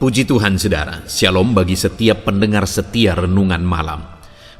Puji Tuhan saudara, shalom bagi setiap pendengar setia renungan malam.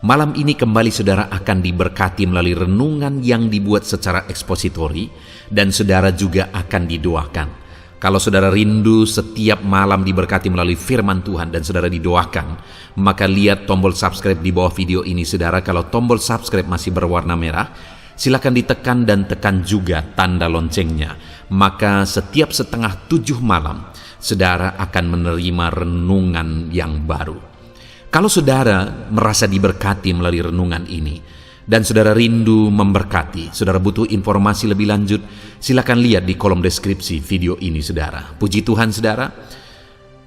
Malam ini kembali saudara akan diberkati melalui renungan yang dibuat secara ekspositori dan saudara juga akan didoakan. Kalau saudara rindu setiap malam diberkati melalui firman Tuhan dan saudara didoakan, maka lihat tombol subscribe di bawah video ini saudara. Kalau tombol subscribe masih berwarna merah, silakan ditekan dan tekan juga tanda loncengnya. Maka setiap 6:30 malam, saudara akan menerima renungan yang baru. Kalau saudara merasa diberkati melalui renungan ini, dan saudara rindu memberkati, saudara butuh informasi lebih lanjut, silakan lihat di kolom deskripsi video ini saudara. Puji Tuhan saudara,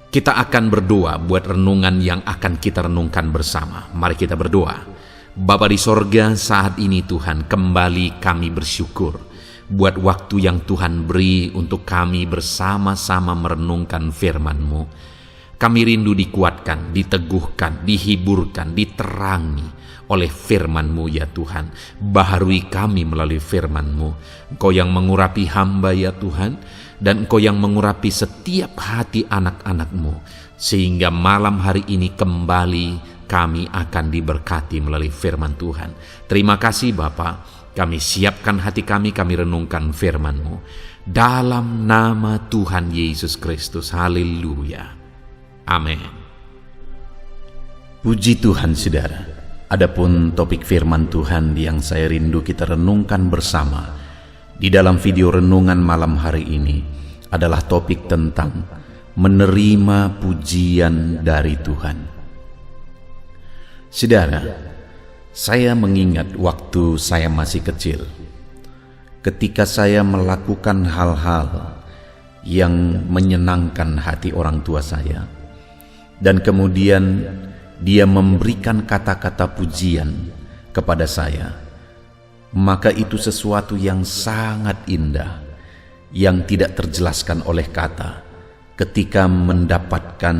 kita akan berdoa buat renungan yang akan kita renungkan bersama. Mari kita berdoa. Bapa di sorga, saat ini Tuhan kembali kami bersyukur buat waktu yang Tuhan beri untuk kami bersama-sama merenungkan firman-Mu. Kami rindu dikuatkan, diteguhkan, dihiburkan, diterangi oleh firman-Mu ya Tuhan. Baharui kami melalui firman-Mu. Engkau yang mengurapi hamba ya Tuhan, dan Engkau yang mengurapi setiap hati anak-anak-Mu, sehingga malam hari ini kembali kami akan diberkati melalui firman Tuhan. Terima kasih Bapa. Kami siapkan hati kami renungkan firman-Mu. Dalam nama Tuhan Yesus Kristus. Haleluya. Amin. Puji Tuhan saudara. Adapun topik firman Tuhan yang saya rindu kita renungkan bersama di dalam video renungan malam hari ini adalah topik tentang menerima pujian dari Tuhan. Saudara, saya mengingat waktu saya masih kecil, ketika saya melakukan hal-hal yang menyenangkan hati orang tua saya, dan kemudian dia memberikan kata-kata pujian kepada saya, maka itu sesuatu yang sangat indah, yang tidak terjelaskan oleh kata, ketika mendapatkan,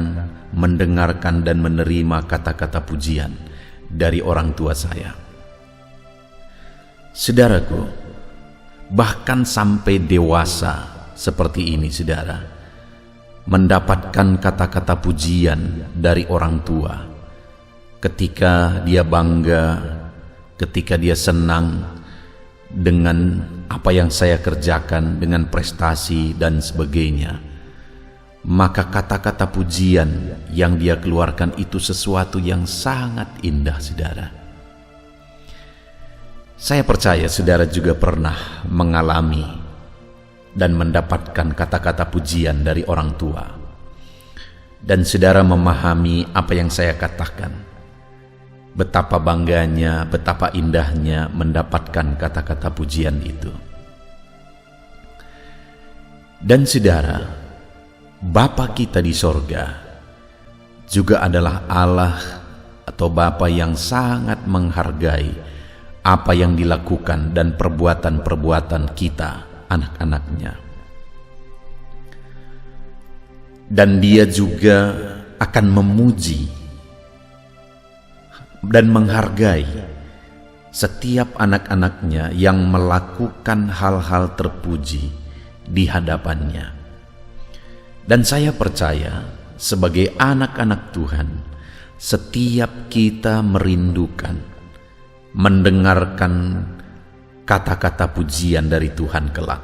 mendengarkan dan menerima kata-kata pujian dari orang tua saya. Saudaraku, bahkan sampai dewasa seperti ini saudara, mendapatkan kata-kata pujian dari orang tua ketika dia bangga, ketika dia senang dengan apa yang saya kerjakan, dengan prestasi dan sebagainya, maka kata-kata pujian yang dia keluarkan itu sesuatu yang sangat indah saudara. Saya percaya saudara juga pernah mengalami dan mendapatkan kata-kata pujian dari orang tua, dan saudara memahami apa yang saya katakan, betapa bangganya, betapa indahnya mendapatkan kata-kata pujian itu. Dan saudara, Bapa kita di sorga juga adalah Allah atau Bapa yang sangat menghargai apa yang dilakukan dan perbuatan-perbuatan kita, anak-anaknya. Dan Dia juga akan memuji dan menghargai setiap anak-anaknya yang melakukan hal-hal terpuji di hadapannya. Dan saya percaya sebagai anak-anak Tuhan, setiap kita merindukan mendengarkan kata-kata pujian dari Tuhan kelak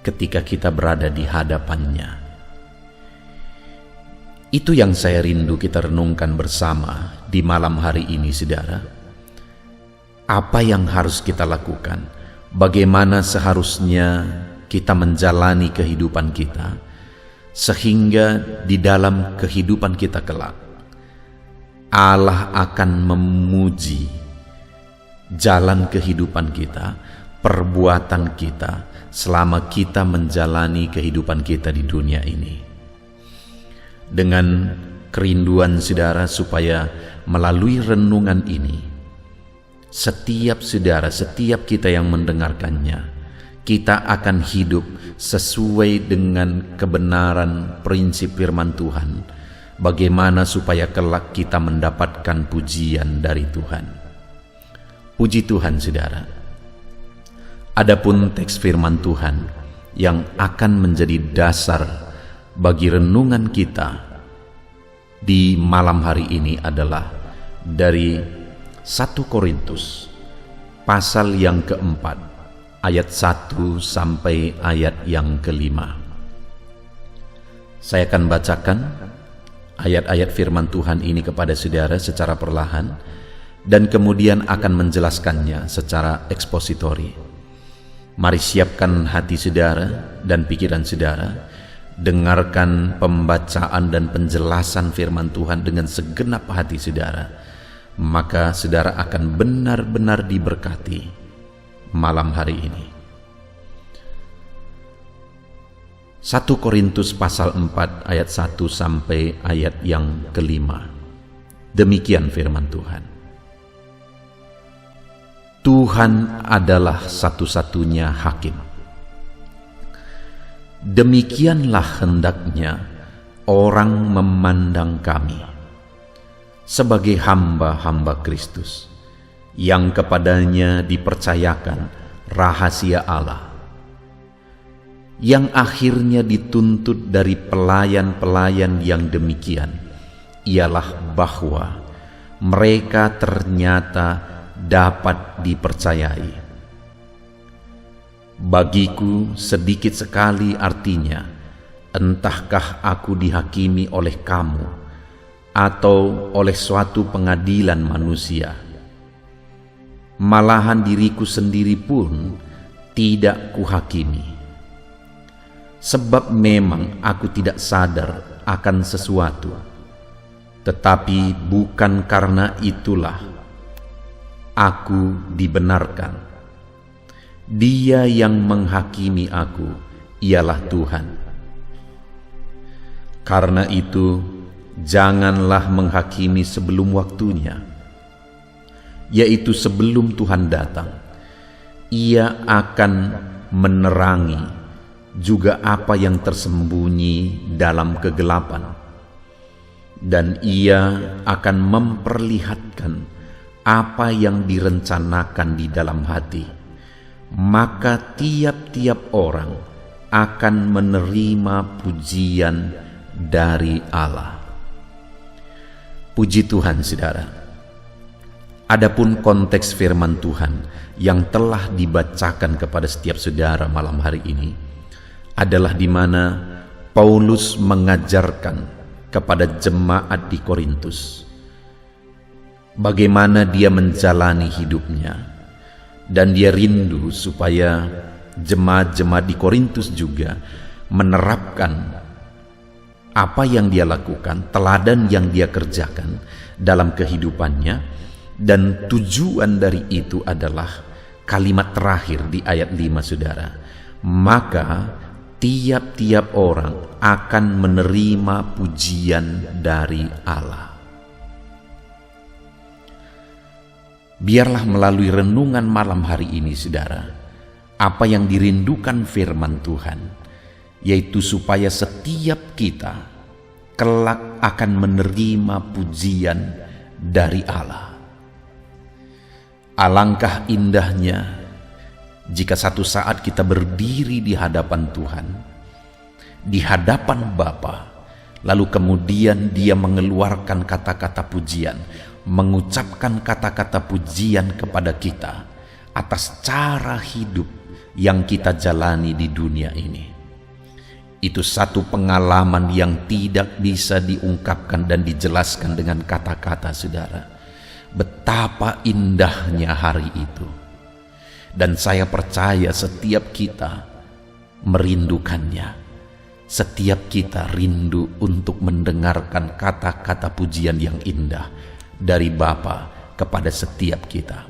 ketika kita berada di hadapannya. Itu yang saya rindu kita renungkan bersama di malam hari ini saudara. Apa yang harus kita lakukan? Bagaimana seharusnya kita menjalani kehidupan kita, sehingga di dalam kehidupan kita kelak Allah akan memuji jalan kehidupan kita, perbuatan kita selama kita menjalani kehidupan kita di dunia ini. Dengan kerinduan saudara supaya melalui renungan ini, setiap saudara, setiap kita yang mendengarkannya, kita akan hidup sesuai dengan kebenaran prinsip firman Tuhan. Bagaimana supaya kelak kita mendapatkan pujian dari Tuhan. Puji Tuhan saudara. Adapun teks firman Tuhan yang akan menjadi dasar bagi renungan kita di malam hari ini adalah dari 1 Korintus pasal yang keempat, ayat 1 sampai ayat yang kelima. Saya akan bacakan ayat-ayat firman Tuhan ini kepada saudara secara perlahan dan kemudian akan menjelaskannya secara ekspositori. Mari siapkan hati saudara dan pikiran saudara, dengarkan pembacaan dan penjelasan firman Tuhan dengan segenap hati saudara, maka saudara akan benar-benar diberkati malam hari ini. 1 Korintus pasal 4 ayat 1 sampai ayat yang kelima. Demikian firman Tuhan. Tuhan adalah satu-satunya hakim. Demikianlah hendaknya orang memandang kami sebagai hamba-hamba Kristus yang kepadanya dipercayakan rahasia Allah, yang akhirnya dituntut dari pelayan-pelayan yang demikian ialah bahwa mereka ternyata dapat dipercayai. Bagiku sedikit sekali artinya, entahkah aku dihakimi oleh kamu atau oleh suatu pengadilan manusia. Malahan diriku sendiri pun tidak kuhakimi. Sebab memang aku tidak sadar akan sesuatu, tetapi bukan karena itulah aku dibenarkan. Dia yang menghakimi aku ialah Tuhan. Karena itu, janganlah menghakimi sebelum waktunya, yaitu sebelum Tuhan datang. Ia akan menerangi juga apa yang tersembunyi dalam kegelapan, dan ia akan memperlihatkan apa yang direncanakan di dalam hati. Maka tiap-tiap orang akan menerima pujian dari Allah. Puji Tuhan, saudara. Adapun konteks firman Tuhan yang telah dibacakan kepada setiap saudara malam hari ini adalah di mana Paulus mengajarkan kepada jemaat di Korintus bagaimana dia menjalani hidupnya. Dan dia rindu supaya jemaat-jemaat di Korintus juga menerapkan apa yang dia lakukan, teladan yang dia kerjakan dalam kehidupannya. Dan tujuan dari itu adalah kalimat terakhir di ayat 5, saudara. Maka tiap-tiap orang akan menerima pujian dari Allah. Biarlah melalui renungan malam hari ini, saudara, apa yang dirindukan firman Tuhan, yaitu supaya setiap kita kelak akan menerima pujian dari Allah. Alangkah indahnya jika satu saat kita berdiri di hadapan Tuhan, di hadapan Bapa, lalu kemudian Dia mengeluarkan kata-kata pujian, mengucapkan kata-kata pujian kepada kita atas cara hidup yang kita jalani di dunia ini. Itu satu pengalaman yang tidak bisa diungkapkan dan dijelaskan dengan kata-kata, saudara. Betapa indahnya hari itu. Dan saya percaya setiap kita merindukannya. Setiap kita rindu untuk mendengarkan kata-kata pujian yang indah dari Bapa kepada setiap kita.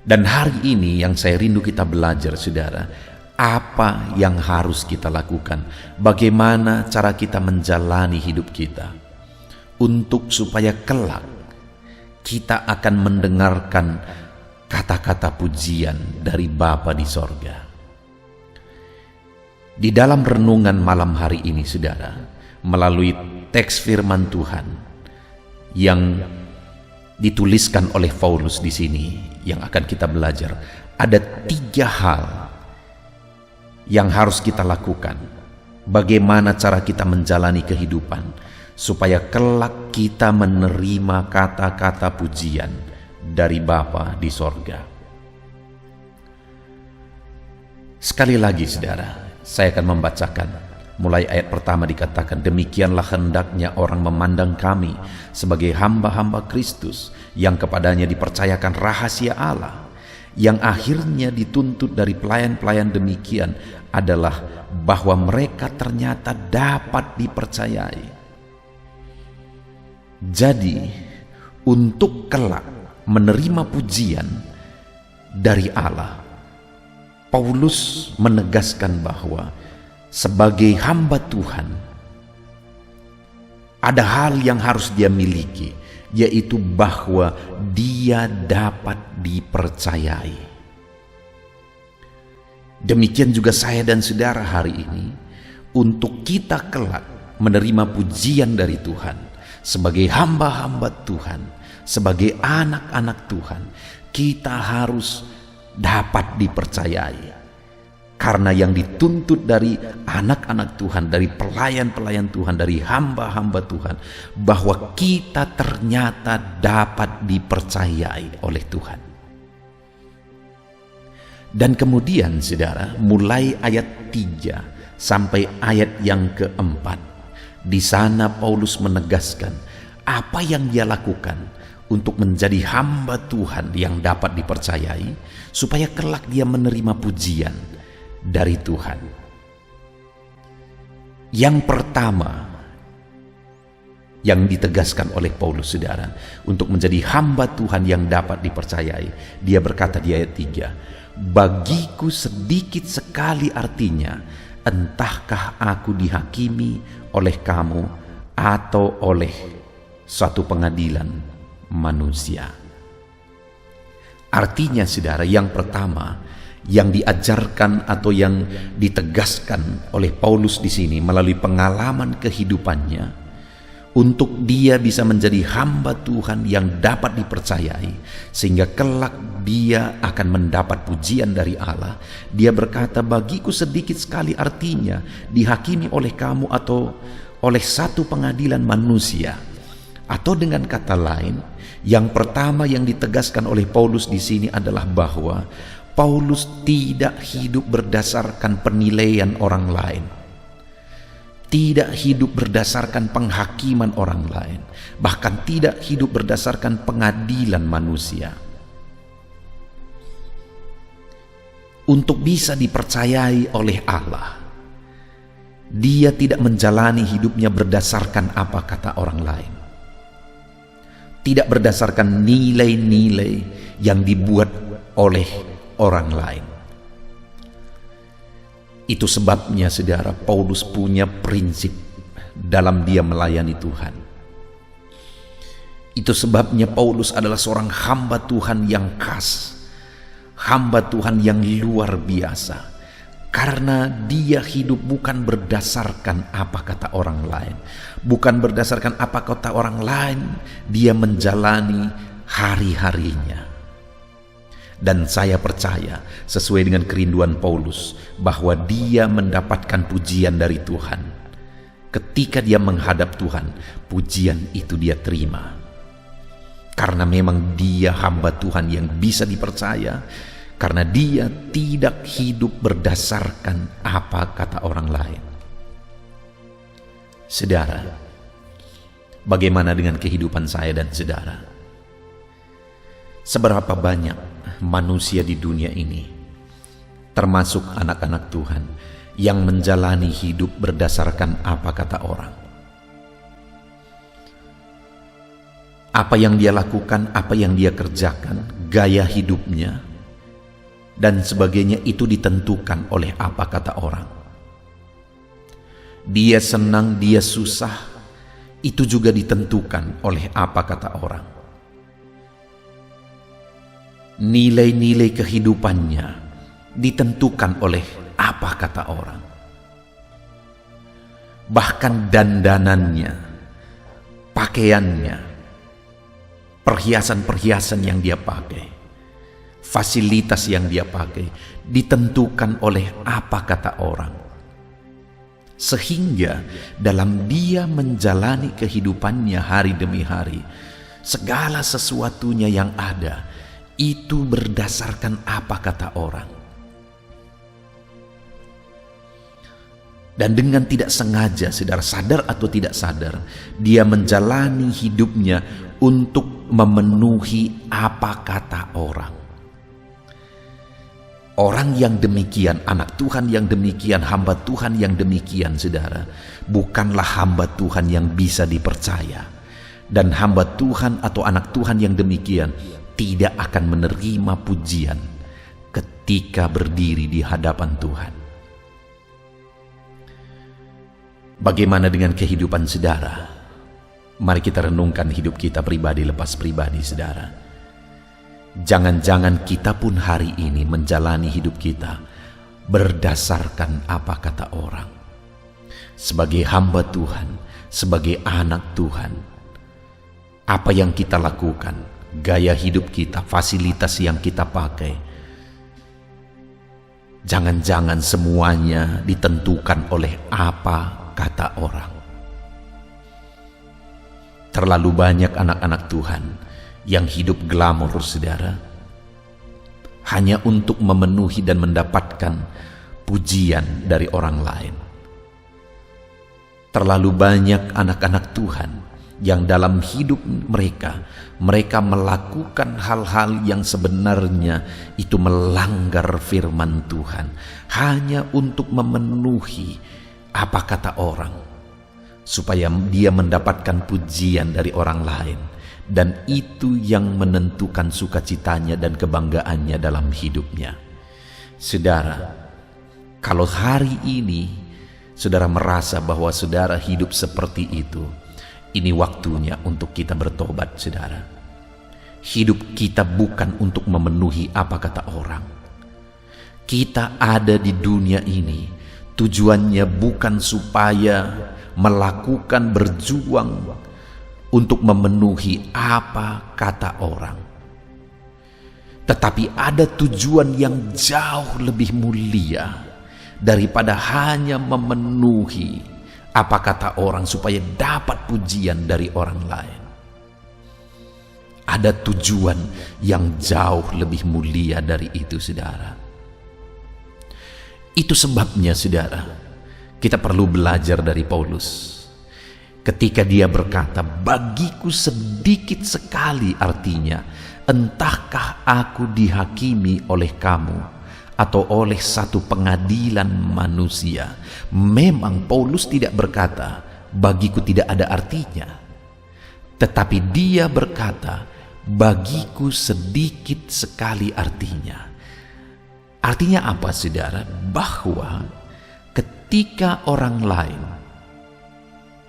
Dan hari ini yang saya rindu kita belajar, saudara, apa yang harus kita lakukan, bagaimana cara kita menjalani hidup kita, untuk supaya kelak kita akan mendengarkan kata-kata pujian dari Bapa di sorga. Di dalam renungan malam hari ini, saudara, melalui teks firman Tuhan yang dituliskan oleh Paulus di sini yang akan kita belajar, ada 3 hal yang harus kita lakukan. Bagaimana cara kita menjalani kehidupan supaya kelak kita menerima kata-kata pujian dari Bapa di sorga. Sekali lagi saudara, saya akan membacakan. Mulai ayat pertama dikatakan, demikianlah hendaknya orang memandang kami sebagai hamba-hamba Kristus yang kepadanya dipercayakan rahasia Allah, yang akhirnya dituntut dari pelayan-pelayan demikian adalah bahwa mereka ternyata dapat dipercayai. Jadi, untuk kelak menerima pujian dari Allah, Paulus menegaskan bahwa sebagai hamba Tuhan, ada hal yang harus dia miliki, yaitu bahwa dia dapat dipercayai. Demikian juga saya dan saudara hari ini, untuk kita kelak menerima pujian dari Tuhan, sebagai hamba-hamba Tuhan, sebagai anak-anak Tuhan, kita harus dapat dipercayai. Karena yang dituntut dari anak-anak Tuhan, dari pelayan-pelayan Tuhan, dari hamba-hamba Tuhan, bahwa kita ternyata dapat dipercayai oleh Tuhan. Dan kemudian saudara, mulai ayat 3 sampai ayat yang keempat, di sana Paulus menegaskan apa yang dia lakukan untuk menjadi hamba Tuhan yang dapat dipercayai, supaya kelak dia menerima pujian dari Tuhan. Yang pertama yang ditegaskan oleh Paulus saudara, untuk menjadi hamba Tuhan yang dapat dipercayai, dia berkata di ayat 3, bagiku sedikit sekali artinya, entahkah aku dihakimi oleh kamu atau oleh suatu pengadilan manusia. Artinya saudara, yang pertama yang diajarkan atau yang ditegaskan oleh Paulus di sini melalui pengalaman kehidupannya, untuk dia bisa menjadi hamba Tuhan yang dapat dipercayai, sehingga kelak dia akan mendapat pujian dari Allah. Dia berkata, bagiku sedikit sekali artinya, dihakimi oleh kamu atau oleh satu pengadilan manusia. Atau dengan kata lain, yang pertama yang ditegaskan oleh Paulus di sini adalah bahwa Paulus tidak hidup berdasarkan penilaian orang lain, tidak hidup berdasarkan penghakiman orang lain, bahkan tidak hidup berdasarkan pengadilan manusia. Untuk bisa dipercayai oleh Allah, dia tidak menjalani hidupnya berdasarkan apa kata orang lain, tidak berdasarkan nilai-nilai yang dibuat oleh orang lain. Itu sebabnya saudara, Paulus punya prinsip dalam dia melayani Tuhan. Itu sebabnya Paulus adalah seorang hamba Tuhan yang khas, hamba Tuhan yang luar biasa, karena dia hidup bukan berdasarkan apa kata orang lain, bukan berdasarkan apa kata orang lain, dia menjalani hari-harinya. Dan saya percaya sesuai dengan kerinduan Paulus bahwa dia mendapatkan pujian dari Tuhan. Ketika dia menghadap Tuhan, pujian itu dia terima. Karena memang dia hamba Tuhan yang bisa dipercaya, karena dia tidak hidup berdasarkan apa kata orang lain. Saudara, bagaimana dengan kehidupan saya dan saudara? Seberapa banyak manusia di dunia ini, termasuk anak-anak Tuhan, yang menjalani hidup berdasarkan apa kata orang? Apa yang dia lakukan, apa yang dia kerjakan, gaya hidupnya, dan sebagainya itu ditentukan oleh apa kata orang. Dia senang, dia susah, itu juga ditentukan oleh apa kata orang. Nilai-nilai kehidupannya ditentukan oleh apa kata orang. Bahkan dandanannya, pakaiannya, perhiasan-perhiasan yang dia pakai, fasilitas yang dia pakai, ditentukan oleh apa kata orang. sehingga dalam dia menjalani kehidupannya hari demi hari, segala sesuatunya yang ada itu berdasarkan apa kata orang. Dan dengan tidak sengaja, saudara, sadar atau tidak sadar, dia menjalani hidupnya untuk memenuhi apa kata orang. Orang yang demikian, anak Tuhan yang demikian, hamba Tuhan yang demikian, saudara, bukanlah hamba Tuhan yang bisa dipercaya. Dan hamba Tuhan atau anak Tuhan yang demikian tidak akan menerima pujian ketika berdiri di hadapan Tuhan. Bagaimana dengan kehidupan saudara? Mari kita renungkan hidup kita pribadi lepas pribadi, saudara. Jangan-jangan kita pun hari ini menjalani hidup kita berdasarkan apa kata orang. Sebagai hamba Tuhan, sebagai anak Tuhan, apa yang kita lakukan, gaya hidup kita, fasilitas yang kita pakai, jangan-jangan semuanya ditentukan oleh apa kata orang. Terlalu banyak anak-anak Tuhan yang hidup glamor, saudara, hanya untuk memenuhi dan mendapatkan pujian dari orang lain. Terlalu banyak anak-anak Tuhan yang dalam hidup mereka melakukan hal-hal yang sebenarnya itu melanggar firman Tuhan, hanya untuk memenuhi apa kata orang, supaya dia mendapatkan pujian dari orang lain. Dan itu yang menentukan sukacitanya dan kebanggaannya dalam hidupnya. Saudara, kalau hari ini saudara merasa bahwa saudara hidup seperti itu, ini waktunya untuk kita bertobat, saudara. Hidup kita bukan untuk memenuhi apa kata orang. Kita ada di dunia ini, tujuannya bukan supaya melakukan, berjuang untuk memenuhi apa kata orang, tetapi ada tujuan yang jauh lebih mulia daripada hanya memenuhi apa kata orang supaya dapat pujian dari orang lain. Ada tujuan yang jauh lebih mulia dari itu, saudara. Itu sebabnya, saudara, kita perlu belajar dari Paulus. Ketika dia berkata, bagiku sedikit sekali, artinya, entahkah aku dihakimi oleh kamu atau oleh satu pengadilan manusia. Memang Paulus tidak berkata, bagiku tidak ada artinya. Tetapi dia berkata, bagiku sedikit sekali artinya. Artinya apa, saudara? Bahwa ketika orang lain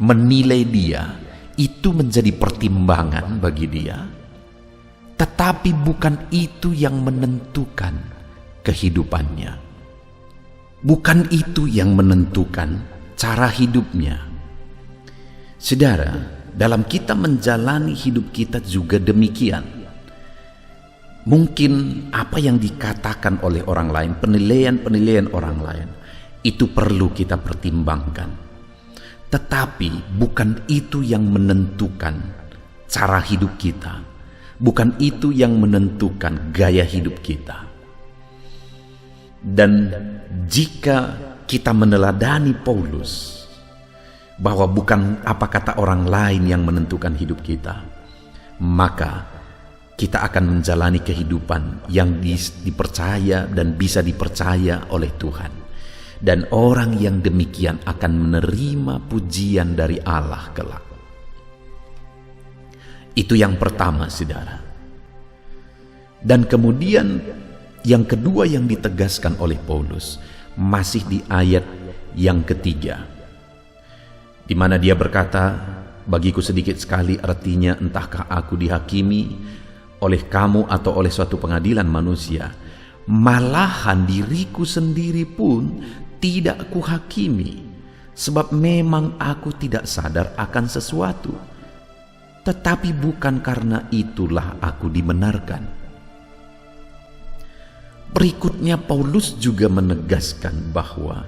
menilai dia, itu menjadi pertimbangan bagi dia, tetapi bukan itu yang menentukan kehidupannya. Bukan itu yang menentukan cara hidupnya. Saudara, dalam kita menjalani hidup kita juga demikian. Mungkin apa yang dikatakan oleh orang lain, penilaian-penilaian orang lain, itu perlu kita pertimbangkan. Tetapi bukan itu yang menentukan cara hidup kita. Bukan itu yang menentukan gaya hidup kita. Dan jika kita meneladani Paulus, bahwa bukan apa kata orang lain yang menentukan hidup kita, maka kita akan menjalani kehidupan yang dipercaya dan bisa dipercaya oleh Tuhan. Dan orang yang demikian akan menerima pujian dari Allah kelak. Itu yang pertama, saudara. Dan kemudian yang kedua yang ditegaskan oleh Paulus masih di ayat yang ketiga, di mana dia berkata, bagiku sedikit sekali, artinya entahkah aku dihakimi oleh kamu atau oleh suatu pengadilan manusia. Malahan diriku sendiri pun tidak kuhakimi, sebab memang aku tidak sadar akan sesuatu, tetapi bukan karena itulah aku dibenarkan. Berikutnya Paulus juga menegaskan bahwa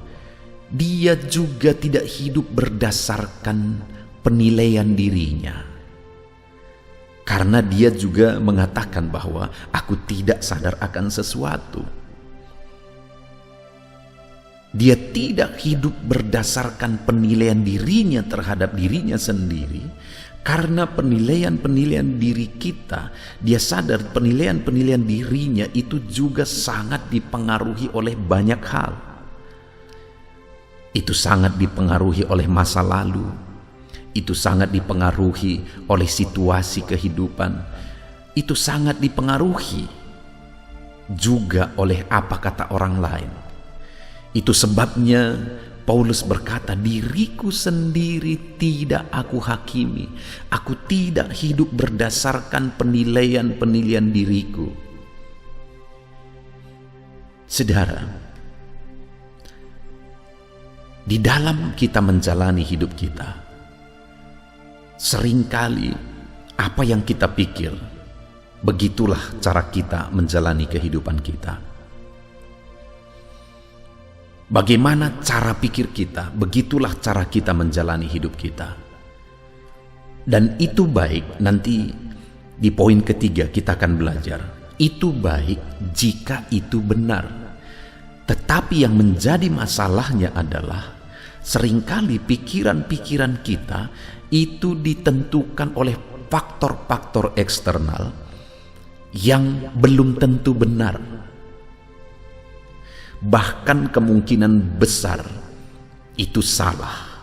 dia juga tidak hidup berdasarkan penilaian dirinya. Karena dia juga mengatakan bahwa aku tidak sadar akan sesuatu. Dia tidak hidup berdasarkan penilaian dirinya terhadap dirinya sendiri. Karena penilaian-penilaian diri kita, dia sadar penilaian-penilaian dirinya itu juga sangat dipengaruhi oleh banyak hal. Itu sangat dipengaruhi oleh masa lalu. Itu sangat dipengaruhi oleh situasi kehidupan. Itu sangat dipengaruhi juga oleh apa kata orang lain. Itu sebabnya Paulus berkata, diriku sendiri tidak aku hakimi. Aku tidak hidup berdasarkan penilaian-penilaian diriku. Saudara, di dalam kita menjalani hidup kita, seringkali apa yang kita pikir, begitulah cara kita menjalani kehidupan kita. Bagaimana cara pikir kita, begitulah cara kita menjalani hidup kita. Dan itu baik, nanti di poin ketiga kita akan belajar. Itu baik jika itu benar. Tetapi yang menjadi masalahnya adalah seringkali pikiran-pikiran kita itu ditentukan oleh faktor-faktor eksternal yang belum tentu benar. Bahkan kemungkinan besar itu salah.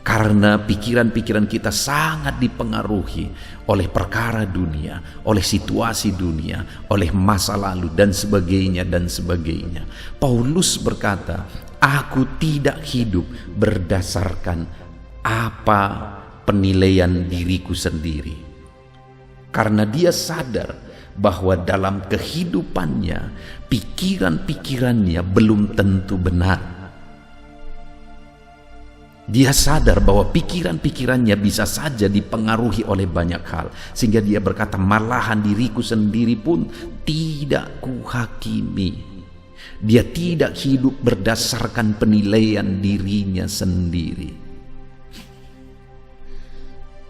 Karena pikiran-pikiran kita sangat dipengaruhi oleh perkara dunia, oleh situasi dunia, oleh masa lalu dan sebagainya dan sebagainya. Paulus berkata, aku tidak hidup berdasarkan apa penilaian diriku sendiri. Karena dia sadar bahwa dalam kehidupannya, pikiran-pikirannya belum tentu benar. Dia sadar bahwa pikiran-pikirannya bisa saja dipengaruhi oleh banyak hal. Sehingga dia berkata, malahan diriku sendiri pun tidak kuhakimi. Dia tidak hidup berdasarkan penilaian dirinya sendiri.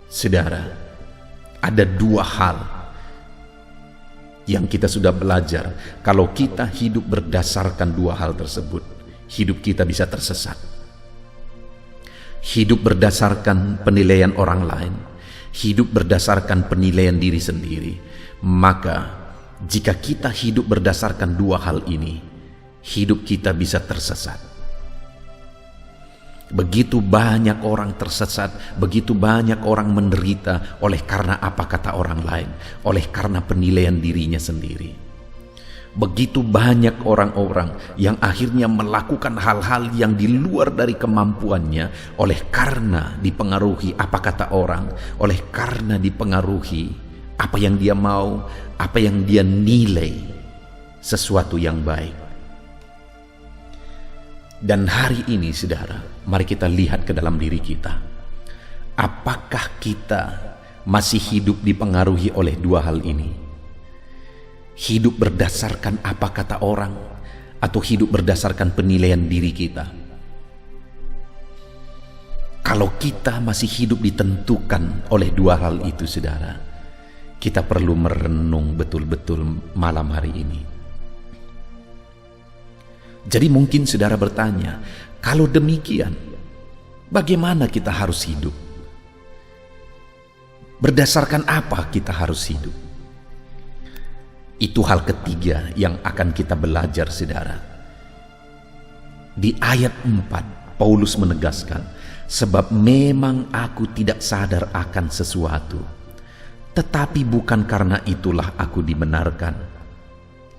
Saudara, ada dua hal yang kita sudah belajar. Kalau kita hidup berdasarkan dua hal tersebut, hidup kita bisa tersesat. Hidup berdasarkan penilaian orang lain, hidup berdasarkan penilaian diri sendiri. Maka jika kita hidup berdasarkan dua hal ini, hidup kita bisa tersesat. Begitu banyak orang tersesat, begitu banyak orang menderita oleh karena apa kata orang lain, oleh karena penilaian dirinya sendiri. Begitu banyak orang-orang yang akhirnya melakukan hal-hal yang di luar dari kemampuannya oleh karena dipengaruhi apa kata orang, oleh karena dipengaruhi apa yang dia mau, apa yang dia nilai sesuatu yang baik. Dan hari ini saudara, mari kita lihat ke dalam diri kita. Apakah kita masih hidup dipengaruhi oleh dua hal ini? Hidup berdasarkan apa kata orang, atau hidup berdasarkan penilaian diri kita? Kalau kita masih hidup ditentukan oleh dua hal itu saudara, kita perlu merenung betul-betul malam hari ini. Jadi mungkin saudara bertanya, kalau demikian, bagaimana kita harus hidup? Berdasarkan apa kita harus hidup? Itu hal ketiga yang akan kita belajar saudara. Di ayat 4, Paulus menegaskan, sebab memang aku tidak sadar akan sesuatu, tetapi bukan karena itulah aku dibenarkan.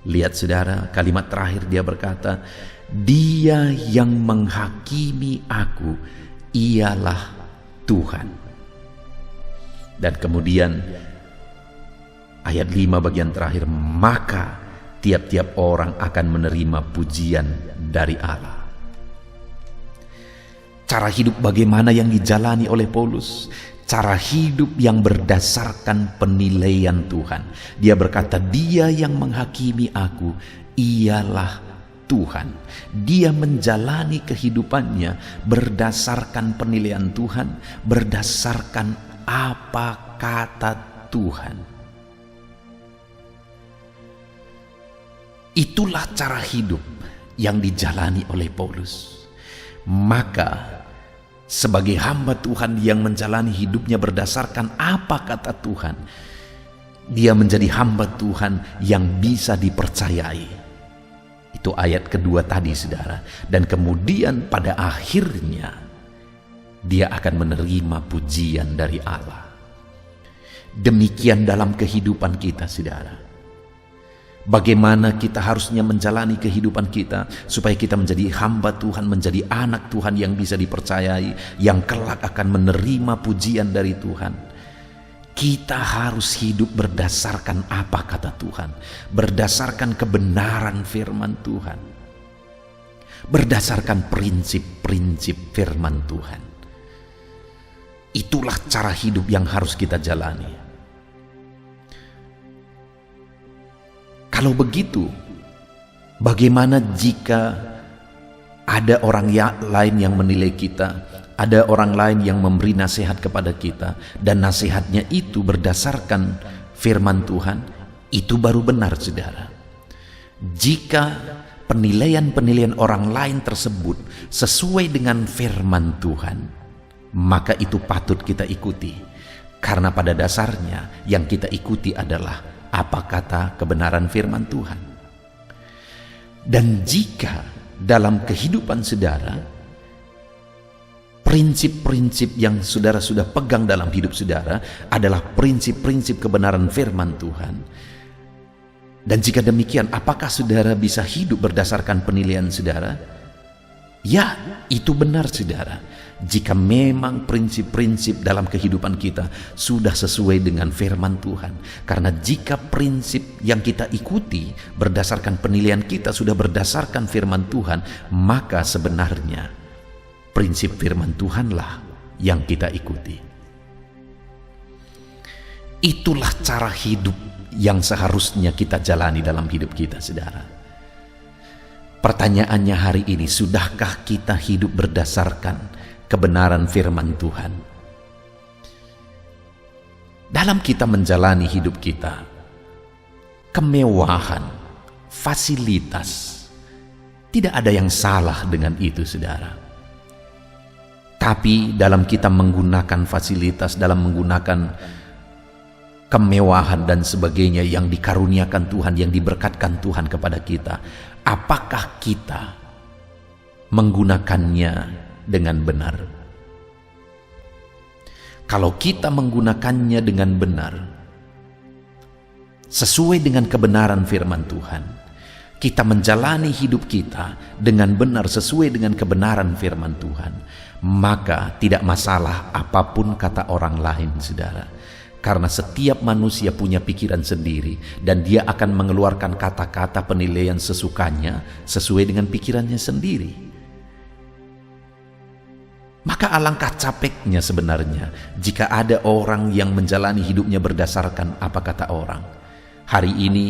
Lihat saudara, kalimat terakhir dia berkata, dia yang menghakimi aku ialah Tuhan. Dan kemudian ayat 5 bagian terakhir, maka tiap-tiap orang akan menerima pujian dari Allah. Cara hidup bagaimana yang dijalani oleh Paulus? Cara hidup yang berdasarkan penilaian Tuhan. Dia berkata, dia yang menghakimi aku ialah Tuhan. Dia menjalani kehidupannya berdasarkan penilaian Tuhan, berdasarkan apa kata Tuhan. Itulah cara hidup yang dijalani oleh Paulus. Maka sebagai hamba Tuhan yang menjalani hidupnya berdasarkan apa kata Tuhan, dia menjadi hamba Tuhan yang bisa dipercayai. Itu ayat kedua tadi, saudara. Dan kemudian pada akhirnya dia akan menerima pujian dari Allah. Demikian dalam kehidupan kita, saudara. Bagaimana kita harusnya menjalani kehidupan kita supaya kita menjadi hamba Tuhan, menjadi anak Tuhan yang bisa dipercayai, yang kelak akan menerima pujian dari Tuhan. Kita harus hidup berdasarkan apa kata Tuhan, berdasarkan kebenaran firman Tuhan, berdasarkan prinsip-prinsip firman Tuhan. Itulah cara hidup yang harus kita jalani. Kalau begitu, bagaimana jika ada orang lain yang menilai kita, ada orang lain yang memberi nasihat kepada kita, dan nasihatnya itu berdasarkan firman Tuhan? Itu baru benar, saudara. Jika penilaian-penilaian orang lain tersebut sesuai dengan firman Tuhan, maka itu patut kita ikuti. Karena pada dasarnya yang kita ikuti adalah apa kata kebenaran firman Tuhan. Dan jika dalam kehidupan saudara, prinsip-prinsip yang saudara sudah pegang dalam hidup saudara adalah prinsip-prinsip kebenaran firman Tuhan, dan jika demikian, apakah saudara bisa hidup berdasarkan penilaian saudara? Ya, itu benar, saudara. Jika memang prinsip-prinsip dalam kehidupan kita sudah sesuai dengan firman Tuhan. Karena jika prinsip yang kita ikuti berdasarkan penilaian kita sudah berdasarkan firman Tuhan, maka sebenarnya prinsip firman Tuhanlah yang kita ikuti. Itulah cara hidup yang seharusnya kita jalani dalam hidup kita, saudara. Pertanyaannya hari ini, sudahkah kita hidup berdasarkan kebenaran firman Tuhan? Dalam kita menjalani hidup kita, kemewahan, fasilitas, tidak ada yang salah dengan itu, saudara. Tapi dalam kita menggunakan fasilitas, dalam menggunakan kemewahan dan sebagainya yang dikaruniakan Tuhan, yang diberkatkan Tuhan kepada kita, apakah kita menggunakannya dengan benar? Kalau kita menggunakannya dengan benar, sesuai dengan kebenaran firman Tuhan, kita menjalani hidup kita dengan benar sesuai dengan kebenaran firman Tuhan, maka tidak masalah apapun kata orang lain, saudara. Karena setiap manusia punya pikiran sendiri, dan dia akan mengeluarkan kata-kata penilaian sesukanya sesuai dengan pikirannya sendiri. Maka alangkah capeknya sebenarnya jika ada orang yang menjalani hidupnya berdasarkan apa kata orang. Hari ini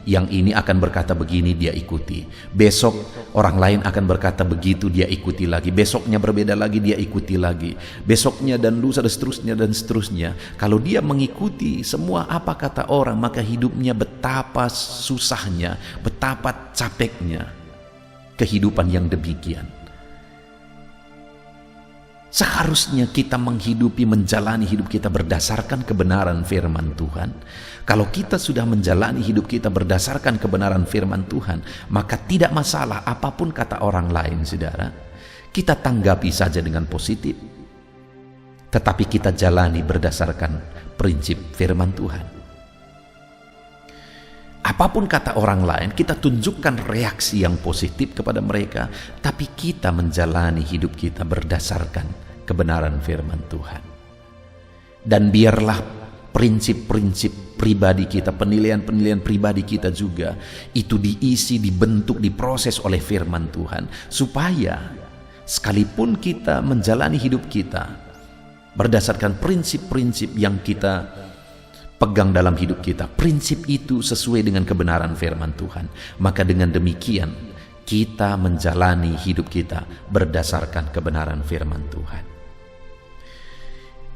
yang ini akan berkata begini, dia ikuti. Besok orang lain akan berkata begitu, dia ikuti lagi. Besoknya berbeda lagi, dia ikuti lagi. Besoknya dan lusa dan seterusnya dan seterusnya. Kalau dia mengikuti semua apa kata orang, maka hidupnya betapa susahnya, betapa capeknya kehidupan yang demikian. Seharusnya kita menghidupi, menjalani hidup kita berdasarkan kebenaran firman Tuhan. Kalau kita sudah menjalani hidup kita berdasarkan kebenaran firman Tuhan, maka tidak masalah apapun kata orang lain, saudara. Kita tanggapi saja dengan positif. Tetapi kita jalani berdasarkan prinsip firman Tuhan. Apapun kata orang lain, kita tunjukkan reaksi yang positif kepada mereka, tapi kita menjalani hidup kita berdasarkan kebenaran firman Tuhan. Dan biarlah prinsip-prinsip pribadi kita, penilaian-penilaian pribadi kita juga, itu diisi, dibentuk, diproses oleh firman Tuhan, supaya sekalipun kita menjalani hidup kita berdasarkan prinsip-prinsip yang kita pegang dalam hidup kita, prinsip itu sesuai dengan kebenaran firman Tuhan, maka dengan demikian kita menjalani hidup kita berdasarkan kebenaran firman Tuhan.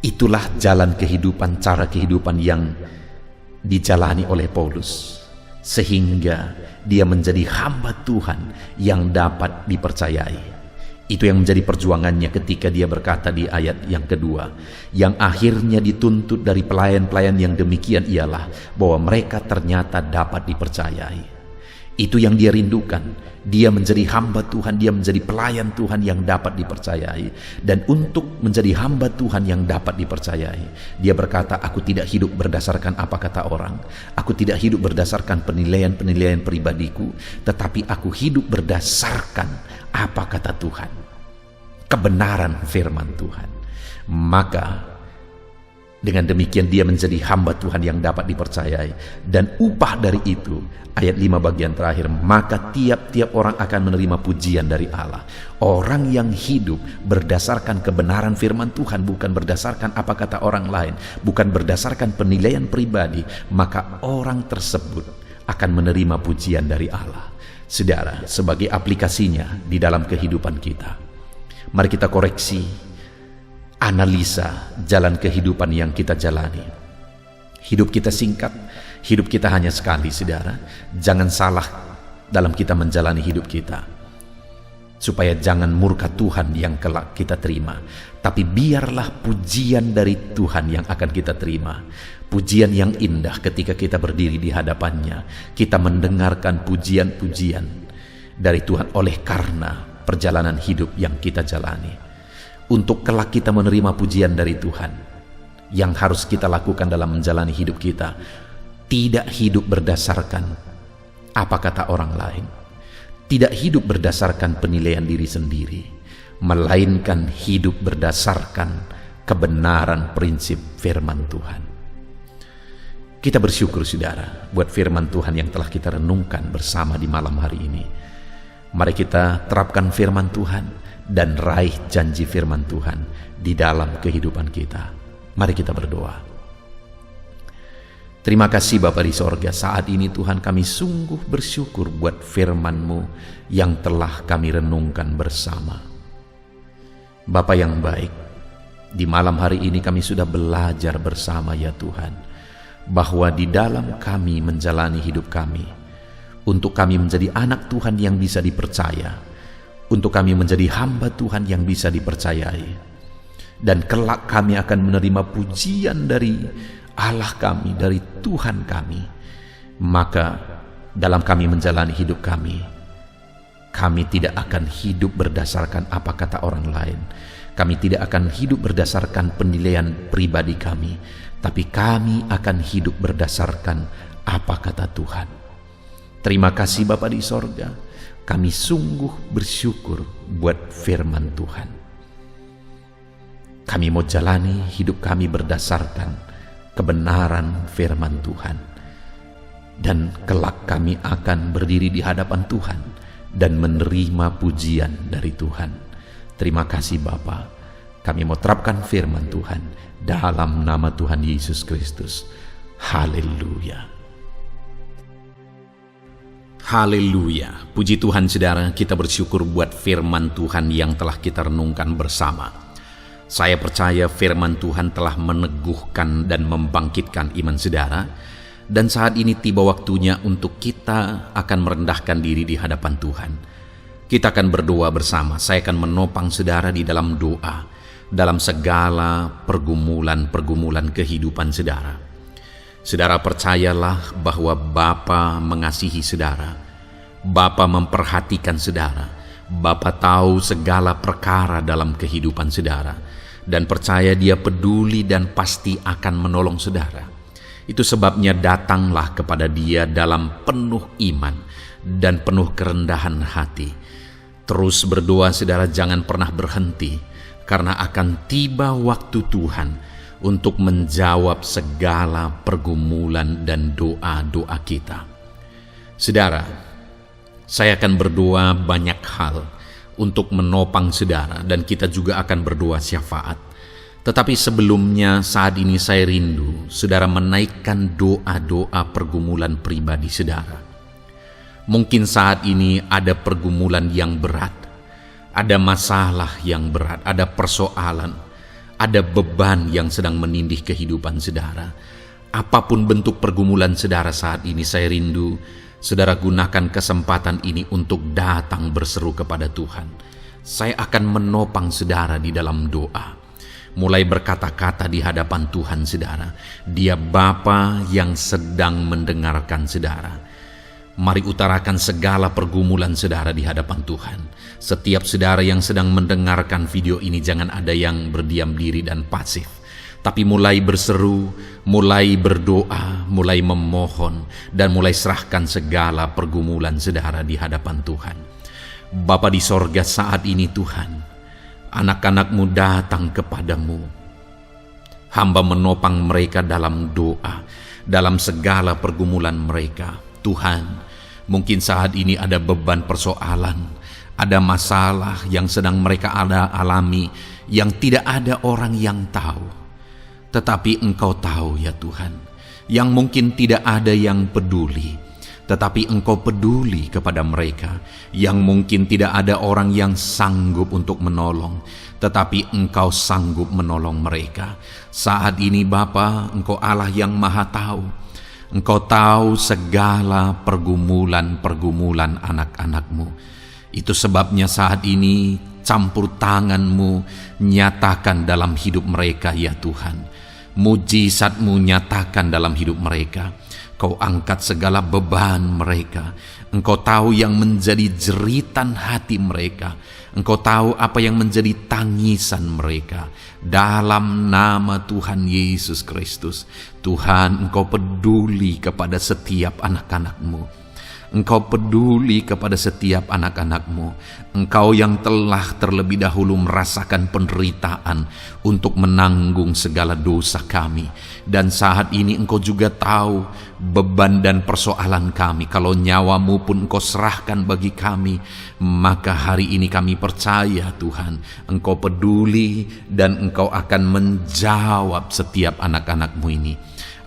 Itulah jalan kehidupan, cara kehidupan yang dijalani oleh Paulus, sehingga dia menjadi hamba Tuhan yang dapat dipercayai. Itu yang menjadi perjuangannya ketika dia berkata di ayat yang kedua, yang akhirnya dituntut dari pelayan-pelayan yang demikian ialah bahwa mereka ternyata dapat dipercayai. Itu yang dia rindukan. Dia menjadi hamba Tuhan, dia menjadi pelayan Tuhan yang dapat dipercayai. Dan untuk menjadi hamba Tuhan yang dapat dipercayai, dia berkata, aku tidak hidup berdasarkan apa kata orang, aku tidak hidup berdasarkan penilaian-penilaian pribadiku, tetapi aku hidup berdasarkan apa kata Tuhan, kebenaran firman Tuhan. Maka dengan demikian dia menjadi hamba Tuhan yang dapat dipercayai. Dan upah dari itu, ayat 5 bagian terakhir, maka tiap-tiap orang akan menerima pujian dari Allah. Orang yang hidup berdasarkan kebenaran firman Tuhan, bukan berdasarkan apa kata orang lain, bukan berdasarkan penilaian pribadi, maka orang tersebut akan menerima pujian dari Allah. Saudara, sebagai aplikasinya di dalam kehidupan kita, mari kita koreksi, analisa jalan kehidupan yang kita jalani. Hidup kita singkat, hidup kita hanya sekali, saudara. Jangan salah dalam kita menjalani hidup kita, supaya jangan murka Tuhan yang kelak kita terima, tapi biarlah pujian dari Tuhan yang akan kita terima. Pujian yang indah ketika kita berdiri di hadapannya, kita mendengarkan pujian-pujian dari Tuhan oleh karena perjalanan hidup yang kita jalani. Untuk kelak kita menerima pujian dari Tuhan, yang harus kita lakukan dalam menjalani hidup kita, tidak hidup berdasarkan apa kata orang lain, tidak hidup berdasarkan penilaian diri sendiri, melainkan hidup berdasarkan kebenaran prinsip firman Tuhan. Kita bersyukur, saudara, buat firman Tuhan yang telah kita renungkan bersama di malam hari ini. Mari kita terapkan firman Tuhan dan raih janji firman Tuhan di dalam kehidupan kita. Mari kita berdoa. Terima kasih Bapa di sorga, saat ini Tuhan kami sungguh bersyukur buat firman-Mu yang telah kami renungkan bersama. Bapa yang baik, di malam hari ini kami sudah belajar bersama ya Tuhan, bahwa di dalam kami menjalani hidup kami, untuk kami menjadi anak Tuhan yang bisa dipercaya, untuk kami menjadi hamba Tuhan yang bisa dipercayai, dan kelak kami akan menerima pujian dari Allah kami, dari Tuhan kami. Maka dalam kami menjalani hidup kami tidak akan hidup berdasarkan apa kata orang lain, kami tidak akan hidup berdasarkan penilaian pribadi kami, tapi kami akan hidup berdasarkan apa kata Tuhan. Terima kasih Bapa di sorga, kami sungguh bersyukur buat firman Tuhan. Kami mau jalani hidup kami berdasarkan kebenaran firman Tuhan. Dan kelak kami akan berdiri di hadapan Tuhan dan menerima pujian dari Tuhan. Terima kasih Bapa. Kami mau terapkan firman Tuhan dalam nama Tuhan Yesus Kristus. Haleluya. Haleluya, puji Tuhan saudara, kita bersyukur buat firman Tuhan yang telah kita renungkan bersama. Saya percaya firman Tuhan telah meneguhkan dan membangkitkan iman saudara, dan saat ini tiba waktunya untuk kita akan merendahkan diri di hadapan Tuhan. Kita akan berdoa bersama. Saya akan menopang saudara di dalam doa, dalam segala pergumulan-pergumulan kehidupan saudara. Saudara percayalah bahwa Bapa mengasihi saudara, Bapa memperhatikan saudara, Bapa tahu segala perkara dalam kehidupan saudara, dan percaya Dia peduli dan pasti akan menolong saudara. Itu sebabnya datanglah kepada Dia dalam penuh iman dan penuh kerendahan hati. Terus berdoa saudara, jangan pernah berhenti, karena akan tiba waktu Tuhan untuk menjawab segala pergumulan dan doa-doa kita. Saudara, saya akan berdoa banyak hal untuk menopang saudara, dan kita juga akan berdoa syafaat. Tetapi sebelumnya saat ini saya rindu saudara menaikkan doa-doa pergumulan pribadi saudara. Mungkin saat ini ada pergumulan yang berat, ada masalah yang berat, ada persoalan, ada beban yang sedang menindih kehidupan saudara. Apapun bentuk pergumulan saudara saat ini, saya rindu saudara gunakan kesempatan ini untuk datang berseru kepada Tuhan. Saya akan menopang saudara di dalam doa. Mulai berkata-kata di hadapan Tuhan saudara. Dia Bapa yang sedang mendengarkan saudara. Mari utarakan segala pergumulan saudara di hadapan Tuhan. Setiap saudara yang sedang mendengarkan video ini, jangan ada yang berdiam diri dan pasif, tapi mulai berseru, mulai berdoa, mulai memohon, dan mulai serahkan segala pergumulan saudara di hadapan Tuhan. Bapa di sorga, saat ini Tuhan, anak-anak-Mu datang kepadamu. Hamba menopang mereka dalam doa, dalam segala pergumulan mereka. Tuhan, mungkin saat ini ada beban persoalan, ada masalah yang sedang mereka alami, yang tidak ada orang yang tahu. Tetapi Engkau tahu ya Tuhan, yang mungkin tidak ada yang peduli, tetapi Engkau peduli kepada mereka, yang mungkin tidak ada orang yang sanggup untuk menolong, tetapi Engkau sanggup menolong mereka. Saat ini Bapa, Engkau Allah yang Maha Tahu. Engkau tahu segala pergumulan-pergumulan anak-anak-Mu. Itu sebabnya saat ini campur tangan-Mu nyatakan dalam hidup mereka ya Tuhan. Mujizat-Mu nyatakan dalam hidup mereka. Kau angkat segala beban mereka. Engkau tahu yang menjadi jeritan hati mereka. Engkau tahu apa yang menjadi tangisan mereka. Dalam nama Tuhan Yesus Kristus, Tuhan, Engkau peduli kepada setiap anak-anak-Mu. Engkau peduli kepada setiap anak-anak-Mu. Engkau yang telah terlebih dahulu merasakan penderitaan untuk menanggung segala dosa kami. Dan saat ini Engkau juga tahu beban dan persoalan kami. Kalau nyawa-Mu pun Engkau serahkan bagi kami, maka hari ini kami percaya Tuhan, Engkau peduli dan Engkau akan menjawab setiap anak-anak-Mu ini.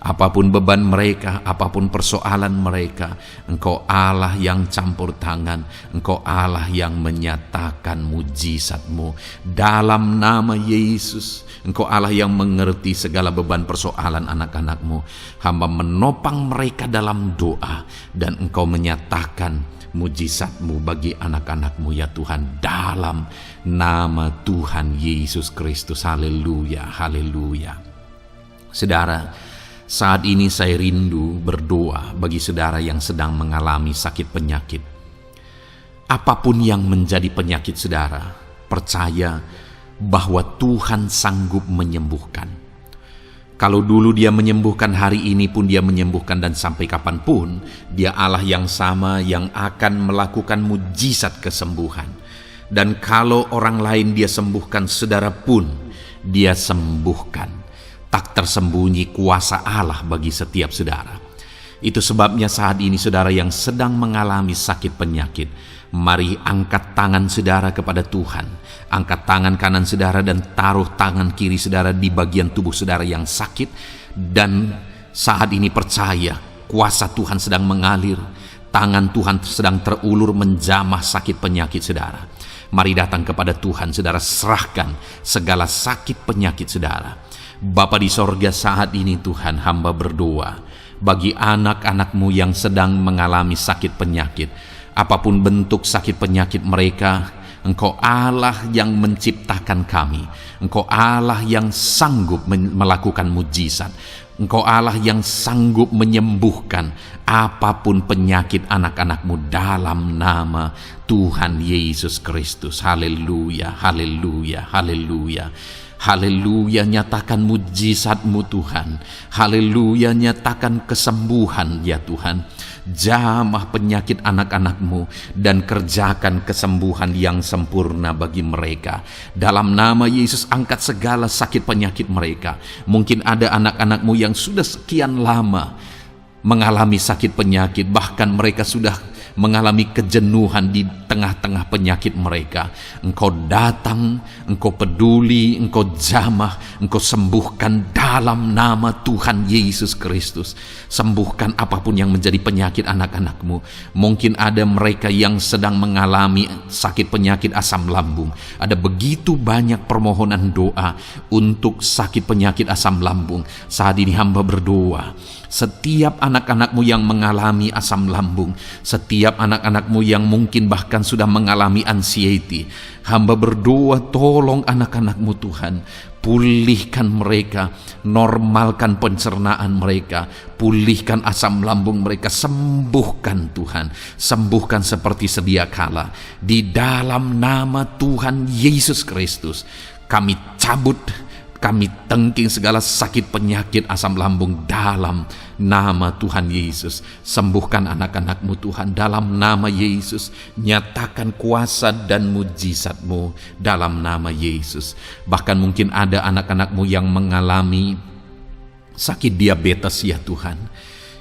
Apapun beban mereka, apapun persoalan mereka, Engkau Allah yang campur tangan, Engkau Allah yang menyatakan mujizat-Mu. Dalam nama Yesus, Engkau Allah yang mengerti segala beban persoalan anak-anak-Mu. Hamba menopang mereka dalam doa, dan Engkau menyatakan mujizat-Mu bagi anak-anak-Mu ya Tuhan. Dalam nama Tuhan Yesus Kristus. Haleluya, haleluya. Saudara, saat ini saya rindu berdoa bagi saudara yang sedang mengalami sakit penyakit. Apapun yang menjadi penyakit saudara, percaya bahwa Tuhan sanggup menyembuhkan. Kalau dulu Dia menyembuhkan, hari ini pun Dia menyembuhkan, dan sampai kapanpun Dia Allah yang sama yang akan melakukan mujizat kesembuhan. Dan kalau orang lain Dia sembuhkan, saudara pun Dia sembuhkan. Tak tersembunyi kuasa Allah bagi setiap saudara. Itu sebabnya saat ini saudara yang sedang mengalami sakit penyakit, mari angkat tangan saudara kepada Tuhan. Angkat tangan kanan saudara dan taruh tangan kiri saudara di bagian tubuh saudara yang sakit. Dan saat ini percaya kuasa Tuhan sedang mengalir. Tangan Tuhan sedang terulur menjamah sakit penyakit saudara. Mari datang kepada Tuhan saudara, serahkan segala sakit penyakit saudara. Bapa di sorga, saat ini Tuhan, hamba berdoa bagi anak-anak-Mu yang sedang mengalami sakit penyakit. Apapun bentuk sakit penyakit mereka, Engkau Allah yang menciptakan kami. Engkau Allah yang sanggup melakukan mujizat. Engkau Allah yang sanggup menyembuhkan apapun penyakit anak-anak-Mu dalam nama Tuhan Yesus Kristus. Haleluya, haleluya, haleluya. Haleluya, nyatakan mujizat-Mu Tuhan. Haleluya, nyatakan kesembuhan ya Tuhan. Jamah penyakit anak-anak-Mu dan kerjakan kesembuhan yang sempurna bagi mereka. Dalam nama Yesus, angkat segala sakit penyakit mereka. Mungkin ada anak-anak-Mu yang sudah sekian lama mengalami sakit penyakit, bahkan mereka sudah mengalami kejenuhan di tengah-tengah penyakit mereka. Engkau datang, Engkau peduli, Engkau jamah, Engkau sembuhkan dalam nama Tuhan Yesus Kristus. Sembuhkan apapun yang menjadi penyakit anak-anak-Mu. Mungkin ada mereka yang sedang mengalami sakit penyakit asam lambung. Ada begitu banyak permohonan doa untuk sakit penyakit asam lambung. Saat ini hamba berdoa, setiap anak-anak-Mu yang mengalami asam lambung, setiap anak-anak-Mu yang mungkin bahkan sudah mengalami anxiety, hamba berdoa, tolong anak-anak-Mu Tuhan, pulihkan mereka, normalkan pencernaan mereka, pulihkan asam lambung mereka, sembuhkan Tuhan, sembuhkan seperti sedia kala. Di dalam nama Tuhan Yesus Kristus, kami cabut, kami tengking segala sakit penyakit asam lambung dalam nama Tuhan Yesus. Sembuhkan anak-anak-Mu Tuhan dalam nama Yesus. Nyatakan kuasa dan mujizat-Mu dalam nama Yesus. Bahkan mungkin ada anak-anak-Mu yang mengalami sakit diabetes ya Tuhan,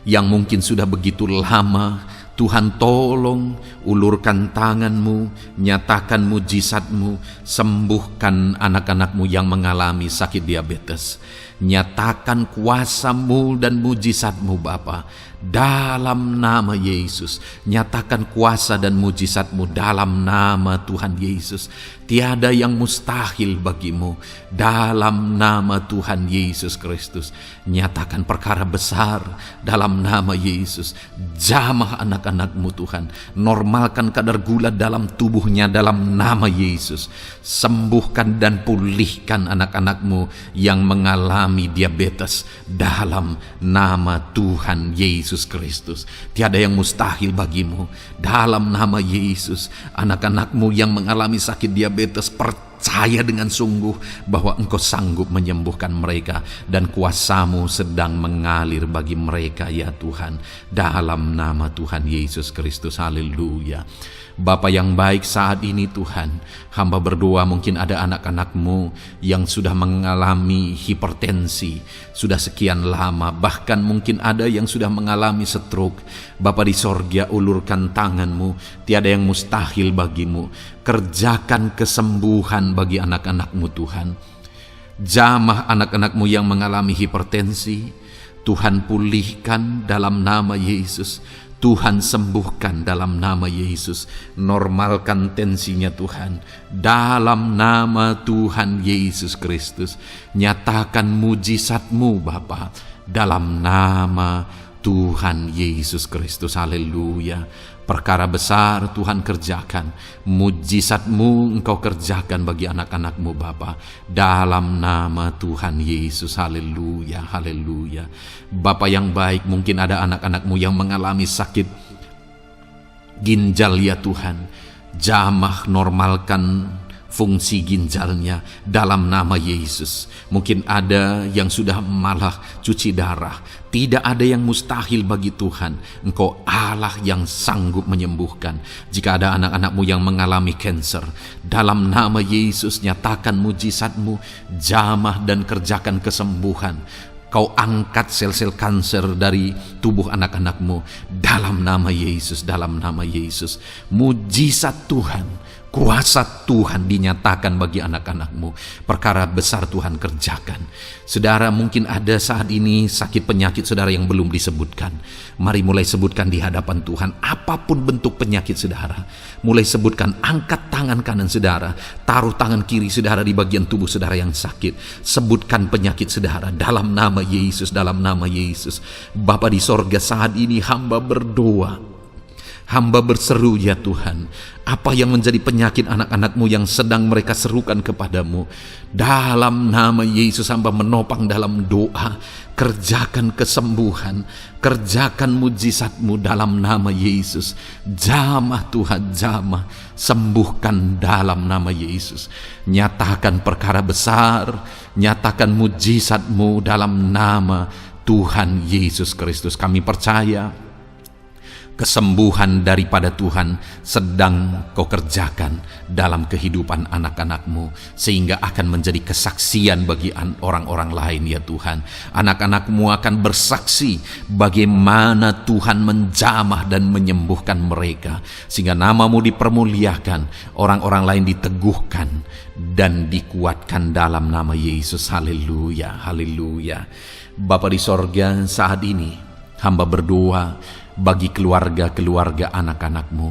yang mungkin sudah begitu lama. Tuhan tolong, ulurkan tangan-Mu, nyatakan mujizat-Mu, sembuhkan anak-anak-Mu yang mengalami sakit diabetes. Nyatakan kuasa-Mu dan mujizat-Mu Bapa, dalam nama Yesus. Nyatakan kuasa dan mujizat-Mu dalam nama Tuhan Yesus. Tiada yang mustahil bagi-Mu, dalam nama Tuhan Yesus Kristus. Nyatakan perkara besar dalam nama Yesus. Jamah anak-anak-Mu Tuhan, normalkan kadar gula dalam tubuhnya dalam nama Yesus. Sembuhkan dan pulihkan anak-anak-Mu yang mengalami diabetes dalam nama Tuhan Yesus Kristus. Tiada yang mustahil bagi-Mu, dalam nama Yesus. Anak-anak-Mu yang mengalami sakit diabetes, percaya dengan sungguh bahwa Engkau sanggup menyembuhkan mereka, dan kuasa-Mu sedang mengalir bagi mereka ya Tuhan, dalam nama Tuhan Yesus Kristus. Haleluya. Bapa yang baik, saat ini Tuhan, hamba berdoa, mungkin ada anak-anak-Mu yang sudah mengalami hipertensi sudah sekian lama, bahkan mungkin ada yang sudah mengalami stroke. Bapa di sorga, ulurkan tangan-Mu, tiada yang mustahil bagi-Mu. Kerjakan kesembuhan bagi anak-anak-Mu Tuhan. Jamah anak-anak-Mu yang mengalami hipertensi, Tuhan pulihkan dalam nama Yesus. Tuhan sembuhkan dalam nama Yesus. Normalkan tensinya Tuhan dalam nama Tuhan Yesus Kristus. Nyatakan mujizat-Mu Bapa dalam nama Tuhan Yesus Kristus. Haleluya. Perkara besar Tuhan kerjakan, mujizat-Mu Engkau kerjakan bagi anak-anak-Mu Bapa, dalam nama Tuhan Yesus. Haleluya, haleluya. Bapa yang baik, mungkin ada anak-anak-Mu yang mengalami sakit ginjal ya Tuhan. Jamah, normalkan fungsi ginjalnya dalam nama Yesus. Mungkin ada yang sudah malah cuci darah. Tidak ada yang mustahil bagi Tuhan. Engkau Allah yang sanggup menyembuhkan. Jika ada anak-anak-Mu yang mengalami kanker, dalam nama Yesus nyatakan mujizat-Mu, jamah dan kerjakan kesembuhan. Kau angkat sel-sel kanker dari tubuh anak-anak-Mu dalam nama Yesus, dalam nama Yesus. Mujizat Tuhan, kuasa Tuhan dinyatakan bagi anak-anak-Mu. Perkara besar Tuhan kerjakan. Saudara, mungkin ada saat ini sakit penyakit saudara yang belum disebutkan. Mari mulai sebutkan di hadapan Tuhan. Apapun bentuk penyakit saudara, mulai sebutkan. Angkat tangan kanan saudara, taruh tangan kiri saudara di bagian tubuh saudara yang sakit. Sebutkan penyakit saudara dalam nama Yesus, dalam nama Yesus. Bapa di sorga, saat ini hamba berdoa, hamba berseru ya Tuhan, apa yang menjadi penyakit anak-anak-Mu yang sedang mereka serukan kepadamu, dalam nama Yesus hamba menopang dalam doa. Kerjakan kesembuhan, kerjakan mujizat-Mu dalam nama Yesus. Jamah Tuhan, jamah, sembuhkan dalam nama Yesus. Nyatakan perkara besar, nyatakan mujizat-Mu dalam nama Tuhan Yesus Kristus. Kami percaya Kesembuhan daripada Tuhan sedang Kau kerjakan dalam kehidupan anak-anak-Mu, sehingga akan menjadi kesaksian bagi orang-orang lain ya Tuhan. Anak-anak-Mu akan bersaksi bagaimana Tuhan menjamah dan menyembuhkan mereka, sehingga nama-Mu dipermuliakan, orang-orang lain diteguhkan dan dikuatkan dalam nama Yesus. Haleluya, haleluya. Bapa di sorga, saat ini hamba berdoa bagi keluarga-keluarga anak-anak-Mu.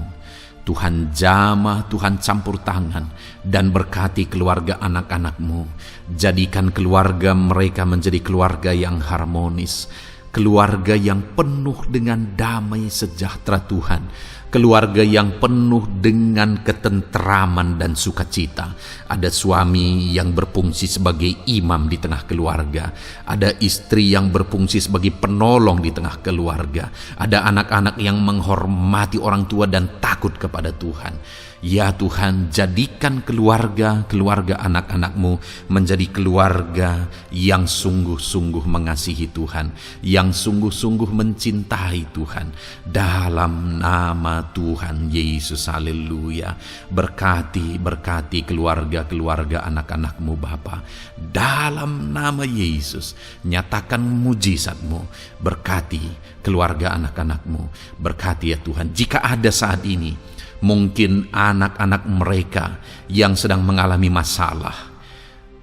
Tuhan jamah, Tuhan campur tangan dan berkati keluarga anak-anak-Mu. Jadikan keluarga mereka menjadi keluarga yang harmonis, keluarga yang penuh dengan damai sejahtera Tuhan, keluarga yang penuh dengan ketenteraman dan sukacita. Ada suami yang berfungsi sebagai imam di tengah keluarga, ada istri yang berfungsi sebagai penolong di tengah keluarga, ada anak-anak yang menghormati orang tua dan takut kepada Tuhan. Ya Tuhan, jadikan keluarga anak-anak-Mu menjadi keluarga yang sungguh-sungguh mengasihi Tuhan, yang sungguh-sungguh mencintai Tuhan. Dalam nama Tuhan Yesus, haleluya. Berkati keluarga anak-anak-Mu Bapa. Dalam nama Yesus, nyatakan mujizat-Mu. Berkati keluarga anak-anak-Mu. Berkati ya Tuhan, jika ada saat ini mungkin anak-anak mereka yang sedang mengalami masalah,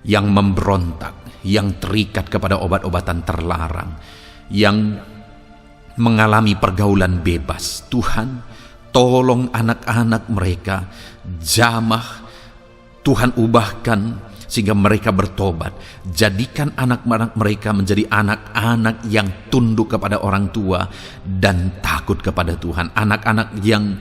yang memberontak, yang terikat kepada obat-obatan terlarang, yang mengalami pergaulan bebas. Tuhan, tolong anak-anak mereka, jamah Tuhan, ubahkan sehingga mereka bertobat. Jadikan anak-anak mereka menjadi anak-anak yang tunduk kepada orang tua dan takut kepada Tuhan. Anak-anak yang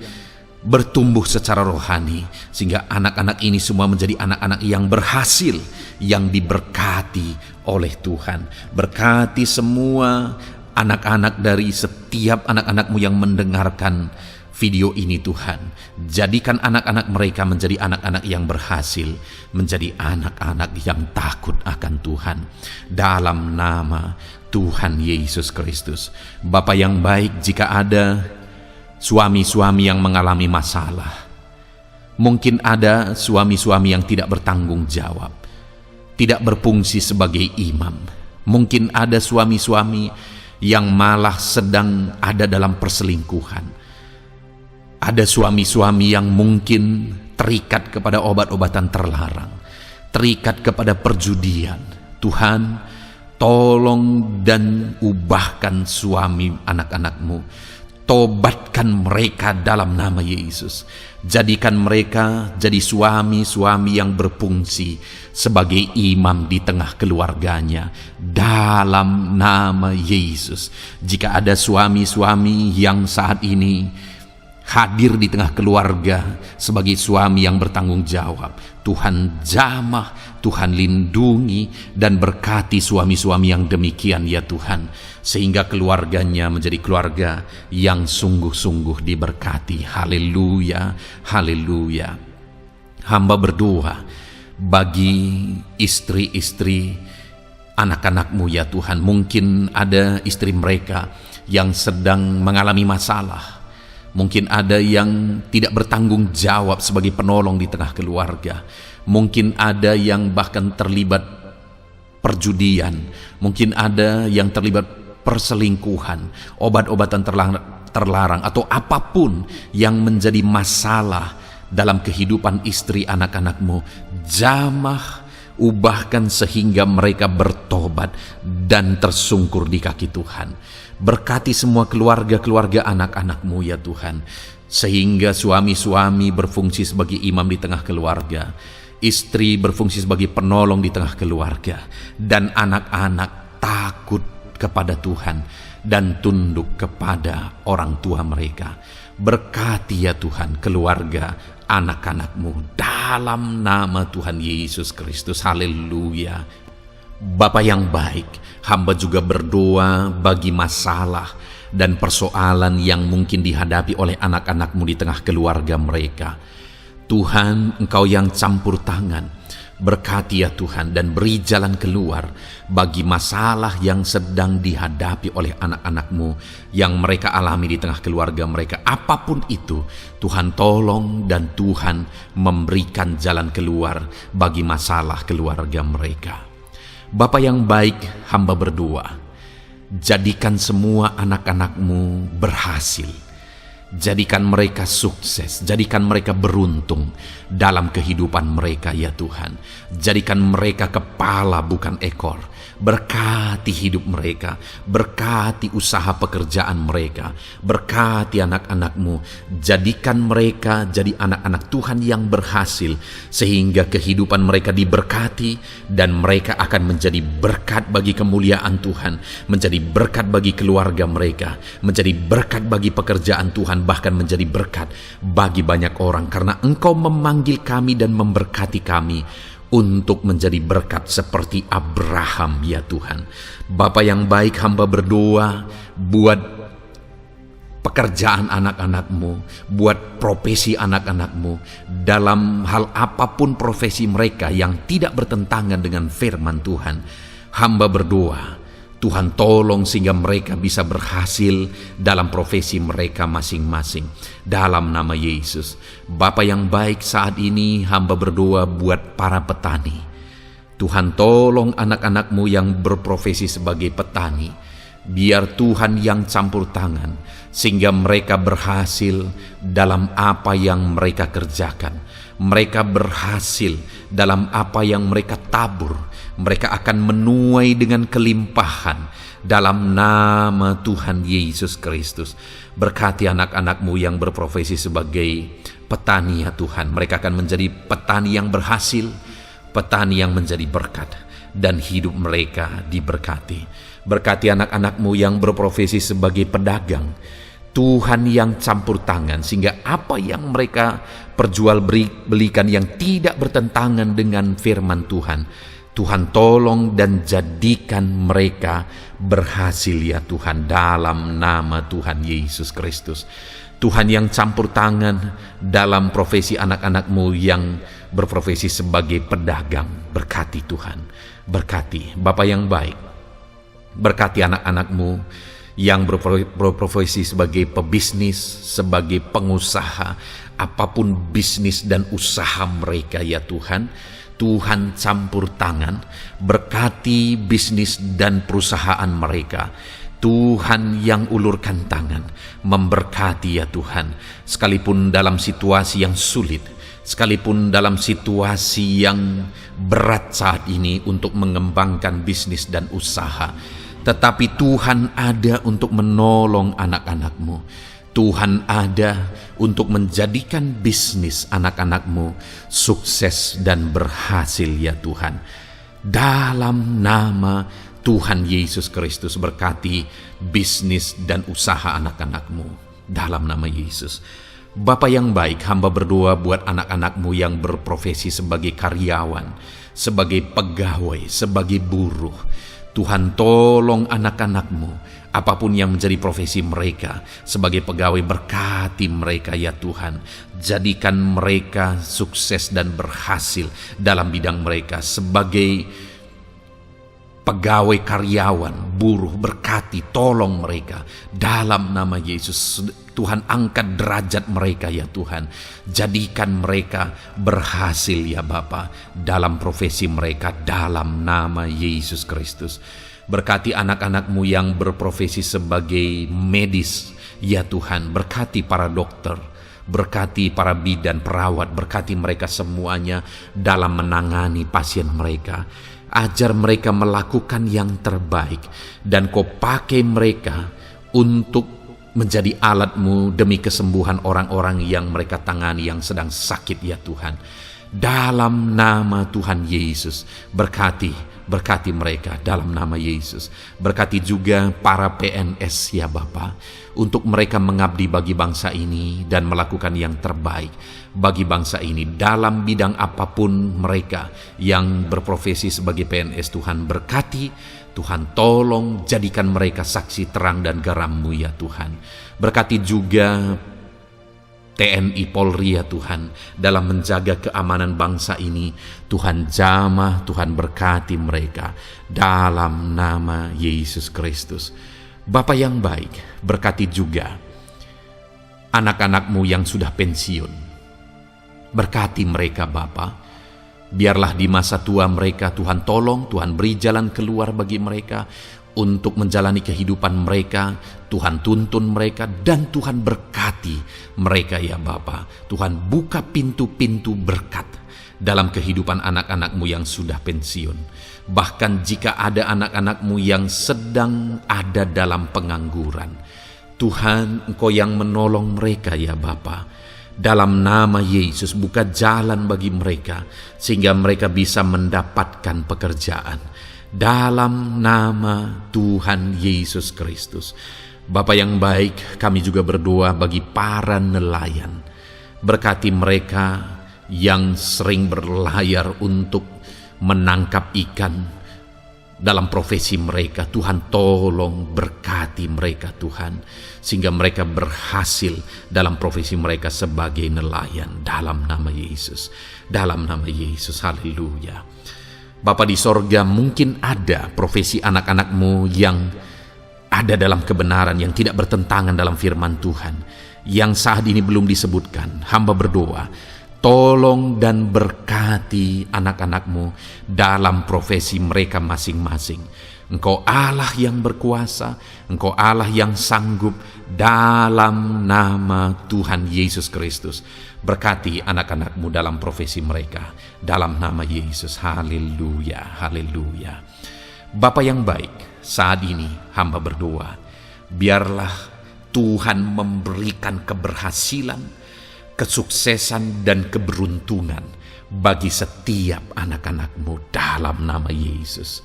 bertumbuh secara rohani, sehingga anak-anak ini semua menjadi anak-anak yang berhasil, yang diberkati oleh Tuhan. Berkati semua anak-anak dari setiap anak-anak-Mu yang mendengarkan video ini Tuhan. Jadikan anak-anak mereka menjadi anak-anak yang berhasil, menjadi anak-anak yang takut akan Tuhan. Dalam nama Tuhan Yesus Kristus. Bapa yang baik, jika ada suami-suami yang mengalami masalah, mungkin ada suami-suami yang tidak bertanggung jawab, tidak berfungsi sebagai imam, mungkin ada suami-suami yang malah sedang ada dalam perselingkuhan, ada suami-suami yang mungkin terikat kepada obat-obatan terlarang, terikat kepada perjudian. Tuhan, tolong dan ubahkan suami anak-anak-Mu. Tobatkan mereka dalam nama Yesus. Jadikan mereka jadi suami-suami yang berfungsi sebagai imam di tengah keluarganya. Dalam nama Yesus. Jika ada suami-suami yang saat ini hadir di tengah keluarga sebagai suami yang bertanggung jawab, Tuhan jamah, Tuhan lindungi dan berkati suami-suami yang demikian ya Tuhan, sehingga keluarganya menjadi keluarga yang sungguh-sungguh diberkati. Haleluya, haleluya. Hamba berdoa bagi istri-istri anak-anak-Mu ya Tuhan. Mungkin ada istri mereka yang sedang mengalami masalah, mungkin ada yang tidak bertanggung jawab sebagai penolong di tengah keluarga, mungkin ada yang bahkan terlibat perjudian, mungkin ada yang terlibat perselingkuhan, obat-obatan terlarang, atau apapun yang menjadi masalah dalam kehidupan istri anak-anak-Mu. Jamah, ubahkan sehingga mereka bertobat dan tersungkur di kaki Tuhan. Berkati semua keluarga-keluarga anak-anak-Mu ya Tuhan, sehingga suami-suami berfungsi sebagai imam di tengah keluarga, istri berfungsi sebagai penolong di tengah keluarga, dan anak-anak takut kepada Tuhan dan tunduk kepada orang tua mereka. Berkati ya Tuhan keluarga anak-anak-Mu dalam nama Tuhan Yesus Kristus. Haleluya. Bapa yang baik, hamba juga berdoa bagi masalah dan persoalan yang mungkin dihadapi oleh anak-anak-Mu di tengah keluarga mereka. Tuhan, Engkau yang campur tangan, Berkati ya Tuhan, dan beri jalan keluar bagi masalah yang sedang dihadapi oleh anak-anak-Mu yang mereka alami di tengah keluarga mereka. Apapun itu, Tuhan tolong dan Tuhan memberikan jalan keluar bagi masalah keluarga mereka. Bapa yang baik, hamba berdoa, jadikan semua anak-anak-Mu berhasil. Jadikan mereka sukses, jadikan mereka beruntung dalam kehidupan mereka ya Tuhan. Jadikan mereka kepala bukan ekor. Berkati hidup mereka, berkati usaha pekerjaan mereka, berkati anak-anak-Mu. Jadikan mereka jadi anak-anak Tuhan yang berhasil, sehingga kehidupan mereka diberkati dan mereka akan menjadi berkat bagi kemuliaan Tuhan, menjadi berkat bagi keluarga mereka, menjadi berkat bagi pekerjaan Tuhan, bahkan menjadi berkat bagi banyak orang, karena Engkau memanggil kami dan memberkati kami untuk menjadi berkat seperti Abraham ya Tuhan. Bapa yang baik, hamba berdoa buat pekerjaan anak-anak-Mu, buat profesi anak-anak-Mu, dalam hal apapun profesi mereka yang tidak bertentangan dengan firman Tuhan. Hamba berdoa, Tuhan tolong sehingga mereka bisa berhasil dalam profesi mereka masing-masing. Dalam nama Yesus. Bapa yang baik, saat ini hamba berdoa buat para petani. Tuhan tolong anak-anak-Mu yang berprofesi sebagai petani. Biar Tuhan yang campur tangan sehingga mereka berhasil dalam apa yang mereka kerjakan. Mereka berhasil dalam apa yang mereka tabur. Mereka akan menuai dengan kelimpahan dalam nama Tuhan Yesus Kristus. Berkati anak-anak-Mu yang berprofesi sebagai petani ya Tuhan. Mereka akan menjadi petani yang berhasil, petani yang menjadi berkat, dan hidup mereka diberkati. Berkati anak-anak-Mu yang berprofesi sebagai pedagang. Tuhan yang campur tangan sehingga apa yang mereka belikan yang tidak bertentangan dengan firman Tuhan, Tuhan tolong dan jadikan mereka berhasil ya Tuhan, dalam nama Tuhan Yesus Kristus. Tuhan yang campur tangan dalam profesi anak-anak-Mu yang berprofesi sebagai pedagang. Berkati Tuhan, berkati Bapa yang baik. Berkati anak-anak-Mu yang berprofesi sebagai pebisnis, sebagai pengusaha, apapun bisnis dan usaha mereka ya Tuhan. Tuhan campur tangan, berkati bisnis dan perusahaan mereka. Tuhan yang ulurkan tangan, memberkati ya Tuhan. Sekalipun dalam situasi yang sulit, sekalipun dalam situasi yang berat saat ini untuk mengembangkan bisnis dan usaha, tetapi Tuhan ada untuk menolong anak-anak-Mu. Tuhan ada untuk menjadikan bisnis anak-anak-Mu sukses dan berhasil ya Tuhan. Dalam nama Tuhan Yesus Kristus, berkati bisnis dan usaha anak-anak-Mu. Dalam nama Yesus. Bapa yang baik, hamba berdoa buat anak-anak-Mu yang berprofesi sebagai karyawan, sebagai pegawai, sebagai buruh. Tuhan tolong anak-anak-Mu, apapun yang menjadi profesi mereka, sebagai pegawai berkati mereka ya Tuhan. Jadikan mereka sukses dan berhasil dalam bidang mereka. Sebagai pegawai karyawan, buruh, berkati, tolong mereka. Dalam nama Yesus, Tuhan angkat derajat mereka ya Tuhan. Jadikan mereka berhasil ya Bapa dalam profesi mereka, dalam nama Yesus Kristus. Berkati anak-anak-Mu yang berprofesi sebagai medis ya Tuhan. Berkati para dokter, berkati para bidan, perawat, berkati mereka semuanya dalam menangani pasien mereka. Ajar mereka melakukan yang terbaik, dan Kau pakai mereka untuk menjadi alat-Mu demi kesembuhan orang-orang yang mereka tangani yang sedang sakit ya Tuhan. Dalam nama Tuhan Yesus, berkati mereka dalam nama Yesus. Berkati juga para PNS ya Bapa, untuk mereka mengabdi bagi bangsa ini dan melakukan yang terbaik bagi bangsa ini dalam bidang apapun mereka yang berprofesi sebagai PNS. Tuhan berkati, Tuhan tolong jadikan mereka saksi terang dan garam-Mu ya Tuhan. Berkati juga TNI Polri ya Tuhan, dalam menjaga keamanan bangsa ini. Tuhan jamah, Tuhan berkati mereka dalam nama Yesus Kristus. Bapa yang baik, berkati juga anak-anak-Mu yang sudah pensiun. Berkati mereka Bapa. Biarlah di masa tua mereka Tuhan tolong, Tuhan beri jalan keluar bagi mereka untuk menjalani kehidupan mereka. Tuhan tuntun mereka dan Tuhan berkati mereka ya Bapa. Tuhan buka pintu-pintu berkat dalam kehidupan anak-anak-Mu yang sudah pensiun. Bahkan jika ada anak-anak-Mu yang sedang ada dalam pengangguran, Tuhan Engkau yang menolong mereka ya Bapa. Dalam nama Yesus buka jalan bagi mereka sehingga mereka bisa mendapatkan pekerjaan. Dalam nama Tuhan Yesus Kristus. Bapa yang baik, kami juga berdoa bagi para nelayan. Berkati mereka yang sering berlayar untuk menangkap ikan dalam profesi mereka. Tuhan tolong berkati mereka Tuhan, sehingga mereka berhasil dalam profesi mereka sebagai nelayan. Dalam nama Yesus, dalam nama Yesus, haleluya. Bapa di sorga, mungkin ada profesi anak-anak-Mu yang ada dalam kebenaran, yang tidak bertentangan dalam firman Tuhan, yang saat ini belum disebutkan. Hamba berdoa, tolong dan berkati anak-anak-Mu dalam profesi mereka masing-masing. Engkau Allah yang berkuasa, Engkau Allah yang sanggup. Dalam nama Tuhan Yesus Kristus, berkati anak-anak-Mu dalam profesi mereka. Dalam nama Yesus, haleluya, haleluya. Bapa yang baik, saat ini hamba berdoa, biarlah Tuhan memberikan keberhasilan, kesuksesan dan keberuntungan bagi setiap anak-anak-Mu dalam nama Yesus.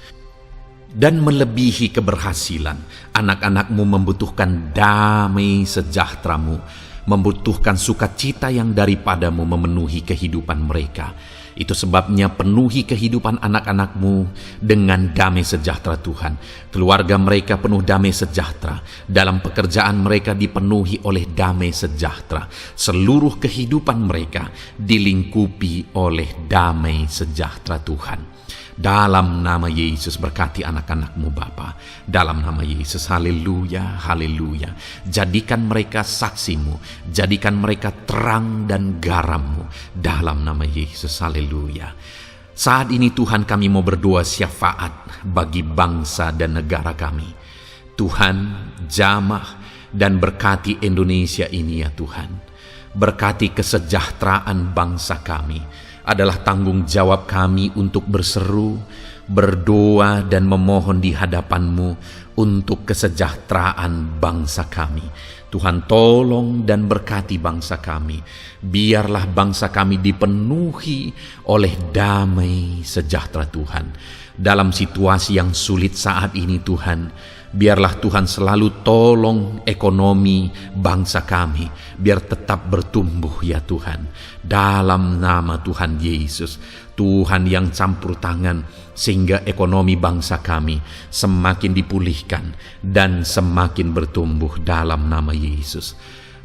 Dan melebihi keberhasilan, anak-anak-Mu membutuhkan damai sejahtera-Mu, membutuhkan sukacita yang daripada-Mu memenuhi kehidupan mereka. Itu sebabnya penuhi kehidupan anak-anak-Mu dengan damai sejahtera Tuhan. Keluarga mereka penuh damai sejahtera. Dalam pekerjaan mereka dipenuhi oleh damai sejahtera. Seluruh kehidupan mereka dilingkupi oleh damai sejahtera Tuhan. Dalam nama Yesus, berkati anak-anak-Mu Bapa. Dalam nama Yesus, haleluya, haleluya. Jadikan mereka saksi-Mu, jadikan mereka terang dan garam-Mu. Dalam nama Yesus, haleluya. Saat ini Tuhan, kami mau berdoa syafaat bagi bangsa dan negara kami. Tuhan, jamah dan berkati Indonesia ini ya Tuhan. Berkati kesejahteraan bangsa kami. Adalah tanggung jawab kami untuk berseru, berdoa dan memohon di hadapan-Mu untuk kesejahteraan bangsa kami. Tuhan tolong dan berkati bangsa kami. Biarlah bangsa kami dipenuhi oleh damai sejahtera Tuhan. Dalam situasi yang sulit saat ini Tuhan, biarlah Tuhan selalu tolong ekonomi bangsa kami, biar tetap bertumbuh ya Tuhan. Dalam nama Tuhan Yesus, Tuhan yang campur tangan, sehingga ekonomi bangsa kami semakin dipulihkan dan semakin bertumbuh dalam nama Yesus.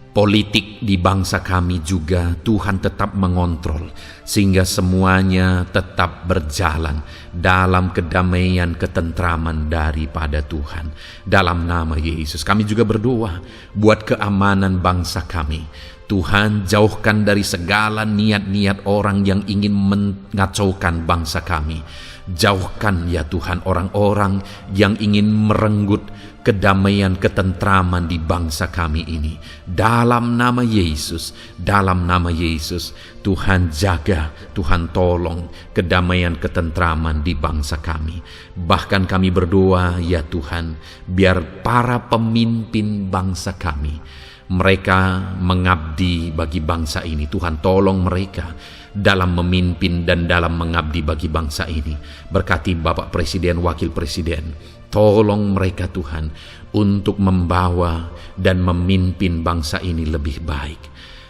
Politik di bangsa kami juga Tuhan tetap mengontrol, sehingga semuanya tetap berjalan dalam kedamaian, ketentraman daripada Tuhan. Dalam nama Yesus kami juga berdoa buat keamanan bangsa kami. Tuhan, jauhkan dari segala niat-niat orang yang ingin mengacaukan bangsa kami. Jauhkan ya Tuhan orang-orang yang ingin merenggut kedamaian, ketentraman di bangsa kami ini. Dalam nama Yesus, dalam nama Yesus, Tuhan jaga, Tuhan tolong kedamaian, ketentraman di bangsa kami. Bahkan kami berdoa ya Tuhan, biar para pemimpin bangsa kami, mereka mengabdi bagi bangsa ini. Tuhan tolong mereka dalam memimpin dan dalam mengabdi bagi bangsa ini. Berkati Bapak Presiden, Wakil Presiden, tolong mereka Tuhan untuk membawa dan memimpin bangsa ini lebih baik.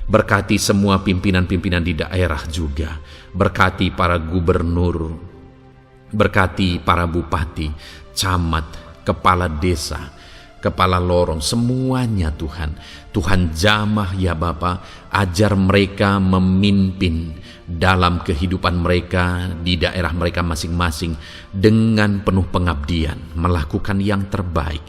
Berkati semua pimpinan-pimpinan di daerah juga. Berkati para gubernur, berkati para bupati, camat, kepala desa, kepala lorong, semuanya Tuhan. Tuhan jamah ya Bapa, ajar mereka memimpin dalam kehidupan mereka di daerah mereka masing-masing dengan penuh pengabdian, melakukan yang terbaik,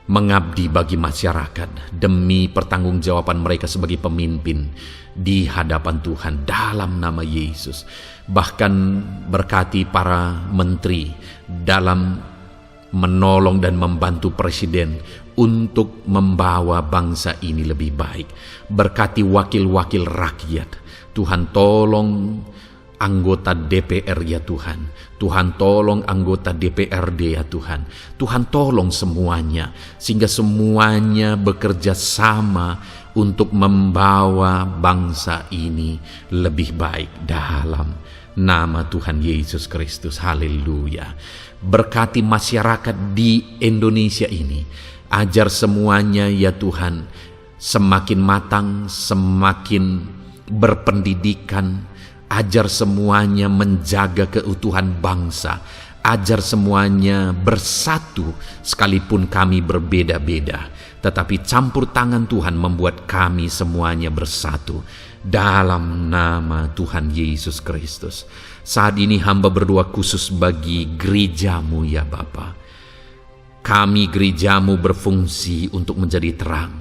mengabdi bagi masyarakat demi pertanggungjawaban mereka sebagai pemimpin di hadapan Tuhan dalam nama Yesus. Bahkan berkati para menteri dalam menolong dan membantu presiden untuk membawa bangsa ini lebih baik. Berkati wakil-wakil rakyat. Tuhan tolong anggota DPR ya Tuhan. Tuhan tolong anggota DPRD ya Tuhan. Tuhan tolong semuanya, sehingga semuanya bekerja sama untuk membawa bangsa ini lebih baik dalam nama Tuhan Yesus Kristus. Haleluya. Berkati masyarakat di Indonesia ini. Ajar semuanya ya Tuhan semakin matang, semakin berpendidikan. Ajar semuanya menjaga keutuhan bangsa. Ajar semuanya bersatu sekalipun kami berbeda-beda. Tetapi campur tangan Tuhan membuat kami semuanya bersatu dalam nama Tuhan Yesus Kristus. Saat ini hamba berdoa khusus bagi gerejamu ya Bapa. Kami gerejamu berfungsi untuk menjadi terang,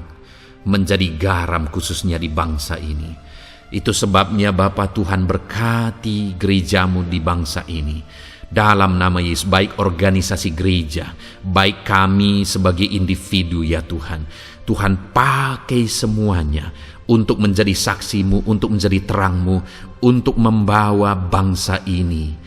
menjadi garam khususnya di bangsa ini. Itu sebabnya Bapa, Tuhan berkati gerejamu di bangsa ini. Dalam nama Yesus, baik organisasi gereja, baik kami sebagai individu ya Tuhan. Tuhan pakai semuanya untuk menjadi saksimu, untuk menjadi terangmu, untuk membawa bangsa ini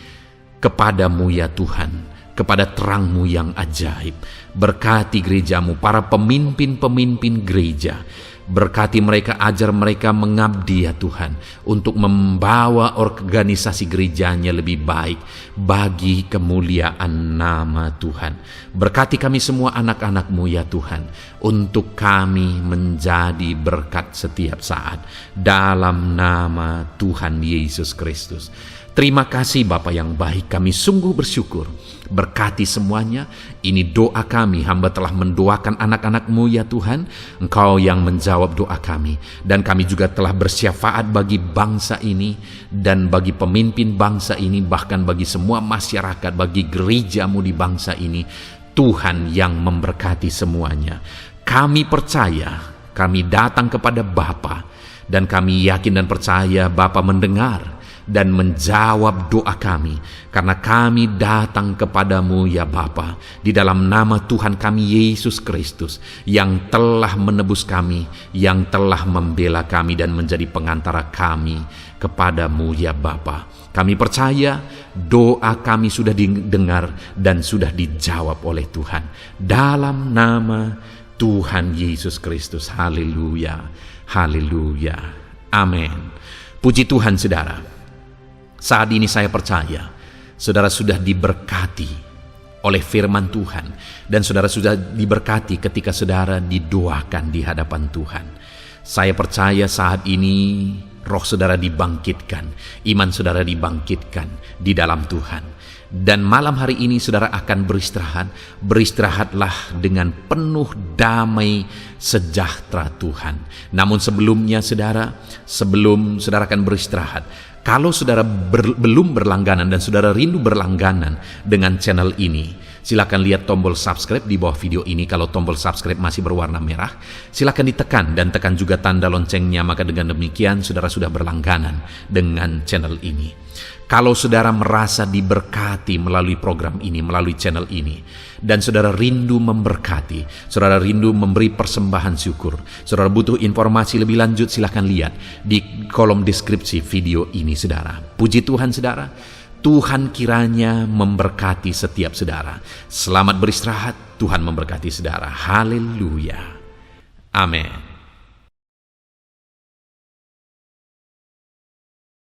kepadamu ya Tuhan, kepada terangmu yang ajaib. Berkati gerejamu, para pemimpin-pemimpin gereja. Berkati mereka, ajar mereka mengabdi ya Tuhan, untuk membawa organisasi gerejanya lebih baik bagi kemuliaan nama Tuhan. Berkati kami semua anak-anak-Mu ya Tuhan, untuk kami menjadi berkat setiap saat dalam nama Tuhan Yesus Kristus. Terima kasih Bapa yang baik, kami sungguh bersyukur. Berkati semuanya. Ini doa kami, hamba telah mendoakan anak-anak-Mu ya Tuhan. Engkau yang menjawab doa kami. Dan kami juga telah bersyafaat bagi bangsa ini, dan bagi pemimpin bangsa ini, bahkan bagi semua masyarakat, bagi gerejamu di bangsa ini. Tuhan yang memberkati semuanya. Kami percaya, kami datang kepada Bapa, dan kami yakin dan percaya Bapa mendengar dan menjawab doa kami, karena kami datang kepadamu ya Bapa, di dalam nama Tuhan kami Yesus Kristus, yang telah menebus kami, yang telah membela kami dan menjadi pengantara kami kepadamu ya Bapa. Kami percaya doa kami sudah didengar dan sudah dijawab oleh Tuhan, dalam nama Tuhan Yesus Kristus. Haleluya, haleluya, amin. Puji Tuhan saudara. Saat ini saya percaya saudara sudah diberkati oleh firman Tuhan, dan saudara sudah diberkati ketika saudara didoakan di hadapan Tuhan. Saya percaya saat ini roh saudara dibangkitkan, iman saudara dibangkitkan di dalam Tuhan. Dan malam hari ini saudara akan beristirahat. Beristirahatlah dengan penuh damai sejahtera Tuhan. Namun sebelumnya saudara, sebelum saudara akan beristirahat, kalau saudara belum berlangganan dan saudara rindu berlangganan dengan channel ini, silakan lihat tombol subscribe di bawah video ini. Kalau tombol subscribe masih berwarna merah, silakan ditekan dan tekan juga tanda loncengnya. Maka dengan demikian saudara sudah berlangganan dengan channel ini. Kalau saudara merasa diberkati melalui program ini, melalui channel ini, dan saudara rindu memberkati, saudara rindu memberi persembahan syukur, saudara butuh informasi lebih lanjut, silakan lihat di kolom deskripsi video ini saudara. Puji Tuhan saudara, Tuhan kiranya memberkati setiap saudara. Selamat beristirahat, Tuhan memberkati saudara. Haleluya, amin.